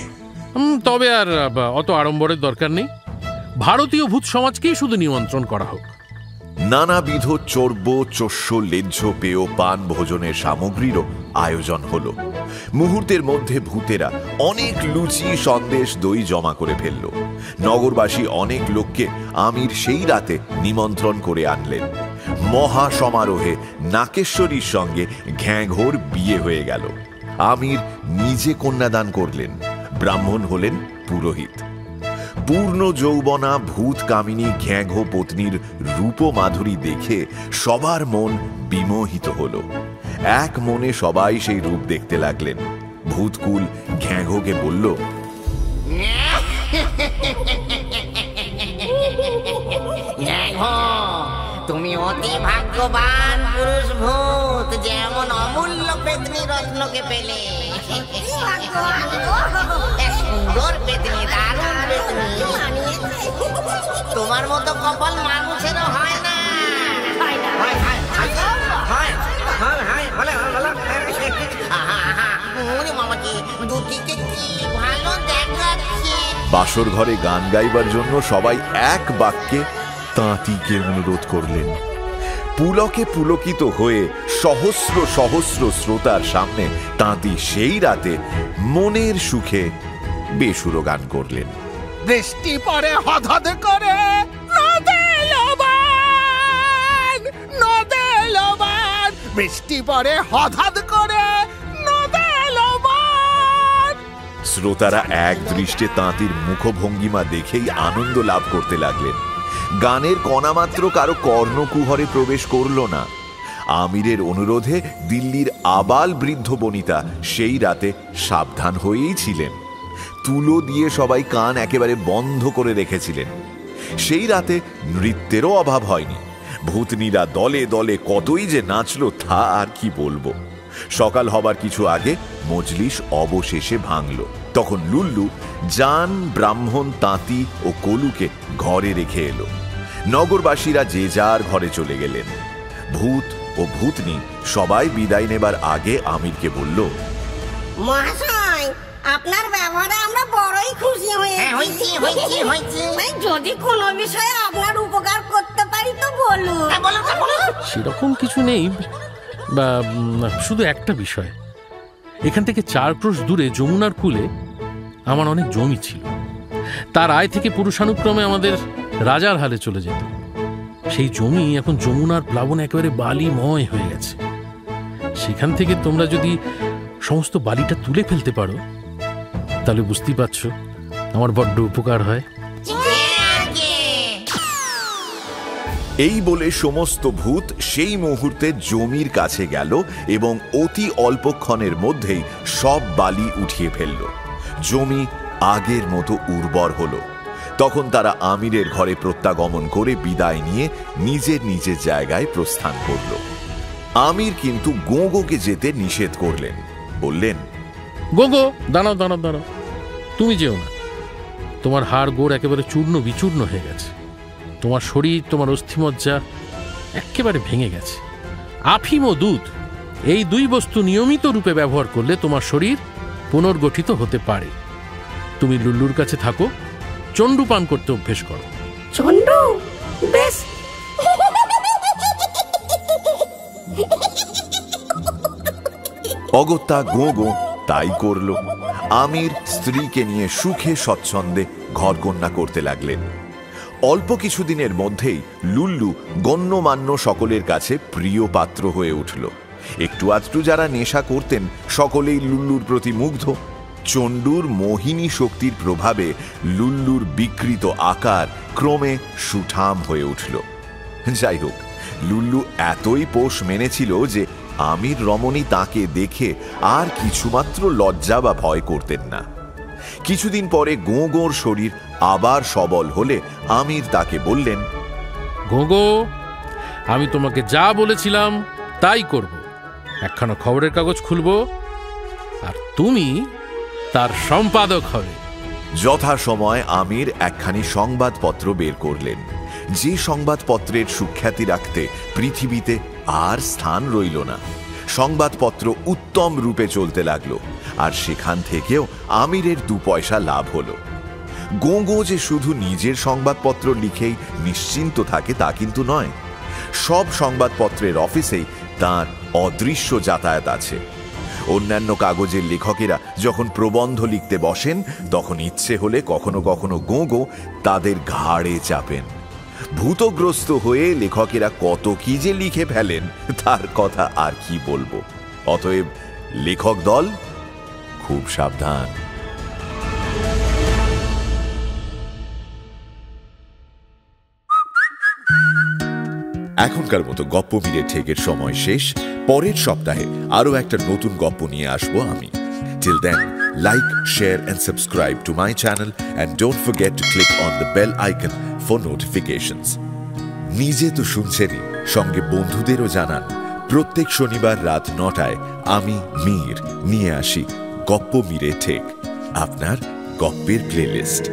তবে আর অত আড়ম্বরের দরকার নেই। ভারতীয় ভূত সমাজকেই শুধু নিমন্ত্রণ করা হোক। নানাবিধ চর্ব চস্য লেজ্জ পেয় পান ভোজনের সামগ্রীরও আয়োজন হলো। মুহূর্তের মধ্যে ভূতেরা অনেক লুচি সন্দেশ দই জমা করে ফেলল। নগরবাসী অনেক লোককে আমির সেই রাতে নিমন্ত্রণ করে আনলেন। মহা সমারোহে নাকেশ্বরীর সঙ্গে ঘ্যাঁঘোর বিয়ে হয়ে গেল। আমির নিজে কন্যাদান করলেন, ব্রাহ্মণ হলেন পুরোহিত। পূর্ণ যৌবনা ভূত কামিনী ঘ্যাঘো পত্নীর রূপ মাধুরী দেখে সবার মন বিমোহিত হল। এক মনে সবাই সেই রূপ দেখতে লাগলেন। ভূতকুল ঘ্যাঘোকে বলল, তুমি অতি ভাগ্যবান পুরুষ ভূত, যেমন অমূল্য পেতনি রত্নকে পেলে। সুন্দর পেতনি, দারুণ পেতনি। তোমার মতো কপাল মানুষেরও হয় না। দুটিকে কি ভালো দেখাচ্ছে। বাসর ঘরে গান গাইবার জন্য সবাই এক বাক্যে তাঁতিকে অনুরোধ করলেন। পুলকে পুলকিত হয়ে সহস্র সহস্র শ্রোতার সামনে তাঁতি সেই রাতে মনের সুখে বেসুরো গান করলেন। বৃষ্টি পরে হদহদ করে নদে লবান, নদে লবান, বৃষ্টি পরে হদহদ করে নদে লবান। শ্রোতারা এক দৃষ্টে তাঁতির মুখভঙ্গিমা দেখেই আনন্দ লাভ করতে লাগলেন। গানের কণামাত্র কারো কর্ণকুহরে প্রবেশ করল না। আমিরের অনুরোধে দিল্লির আবাল বৃদ্ধ বনিতা সেই রাতে সাবধান হয়েই ছিলেন। তুলো দিয়ে সবাই কান একেবারে বন্ধ করে রেখেছিলেন। সেই রাতে নৃত্যেরও অভাব হয়নি। ভূতনীরা দলে দলে কতই যে নাচল তা আর কি বলবো। সকাল হবার কিছু আগে মজলিস অবশেষে ভাঙল। তখন লুল্লু জান, ব্রাহ্মণ, তাঁতি ও কলুকে ঘরে রেখে এলো। নগরবাসীরা যে যার ঘরে চলে গেলেন। ভূত ও ভূতনি সবাই বিদায় নেবার আগে আমিরকে বলল, মহাশয়, আপনার ব্যবহারে আমরা বড়ই খুশি হয়েছি। যদি কোনো বিষয়ে আপনার উপকার করতে পারি তো বলুন। সেরকম কিছু নেই, বা শুধু একটা বিষয়। এখান থেকে 4 ক্রোশ দূরে যমুনার কূলে আমার অনেক জমি ছিল। তার আয় থেকে পুরুষানুক্রমে আমাদের রাজার হালে চলে যেত। সেই জমি এখন যমুনার প্লাবন একেবারে বালিময় হয়ে গেছে। সেখান থেকে তোমরা যদি সমস্ত বালিটা তুলে ফেলতে পারো, তাহলে বুঝতেই পারছো আমার বড্ড উপকার হয়। এই বলে সমস্ত ভূত সেই মুহূর্তে জমির কাছে গেল এবং অতি অল্পক্ষণের মধ্যেই সব বালি উঠিয়ে ফেলল। জমি আগের মতো উর্বর হলো। তখন তারা আমিরের ঘরে প্রত্যাগমন করে বিদায় নিয়ে নিজের নিজের জায়গায় প্রস্থান করল। আমির কিন্তু গোগোকে যেতে নিষেধ করলেন। বললেন, গোগো, দাঁড়াও দাঁড়াও দাঁড়াও, তুমি যেও না। তোমার হাড় গোড় একেবারে চূর্ণ বিচূর্ণ হয়ে গেছে। তোমার শরীর, তোমার অস্থিমজ্জা একেবারে ভেঙে গেছে। আফিম ও দুধ, এই 2 বস্তু নিয়মিত রূপে ব্যবহার করলে তোমার শরীর পুনর্গঠিত হতে পারে। তুমি লুল্লুর কাছে থাকো, চন্ডু পান করতে অভ্যেস করো। চন্ডু? বেশ। অগত্যা গোগো তাই করল। আমির স্ত্রীকে নিয়ে সুখে স্বচ্ছন্দে ঘরকন্যা করতে লাগলেন। অল্প কিছুদিনের মধ্যেই লুল্লু গণ্যমান্য সকলের কাছে প্রিয় পাত্র হয়ে উঠল। একটু আধটু যারা নেশা করতেন সকলেই লুল্লুর প্রতি মুগ্ধ। চণ্ডুর মোহিনী শক্তির প্রভাবে লুল্লুর বিকৃত আকার ক্রমে সুঠাম হয়ে উঠল। যাই হোক, লুল্লু এতই পোষ মেনেছিল যে আমির রমণী তাকে দেখে আর কিছুমাত্র লজ্জা বা ভয় করতেন না। কিছুদিন পরে গোগোর শরীর আবার সবল হলে আমির তাকে বললেন, গোগো, আমি তোমাকে যা বলেছিলাম তাই করব। একখানা খবরের কাগজ খুলবো আর তুমি তার সম্পাদক হবে। যথাসময় আমির একখানি সংবাদপত্র বের করলেন, যে সংবাদপত্রের সুখ্যাতি রাখতে পৃথিবীতে আর স্থান রইল না। সংবাদপত্র উত্তম রূপে চলতে লাগলো, আর সেখান থেকেও আমিরের 2 পয়সা লাভ হলো। গোঁগো যে শুধু নিজের সংবাদপত্র লিখেই নিশ্চিন্ত থাকে তা কিন্তু নয়, সব সংবাদপত্রের অফিসেই তার অদৃশ্য যাতায়াত আছে। অন্যান্য কাগজের লেখকেরা যখন প্রবন্ধ লিখতে বসেন, তখন ইচ্ছে হলে কখনো কখনো গোঁগো তাদের ঘাড়ে চাপেন। ভূতগ্রস্ত হয়ে লেখকেরা কত কি যে লিখে ফেলেন তার কথা আর কি বলবো। অতএব লেখক দল খুব সাবধান। এখনকার মতো গপ্প মিলে ঠেকের সময় শেষ। পরের সপ্তাহে আরো একটা নতুন গপ্প নিয়ে আসবো আমি। Till then, like, share and subscribe to my channel and don't forget to click on the bell icon for notifications. নিজে তো শুনছেনই, সঙ্গে বন্ধুদেরও জানান। প্রত্যেক শনিবার রাত 9টায় আমি মীর নিয়ে আসি গপ্প মিলে ঠেক, আপনার গপ্পের প্লেলিস্ট।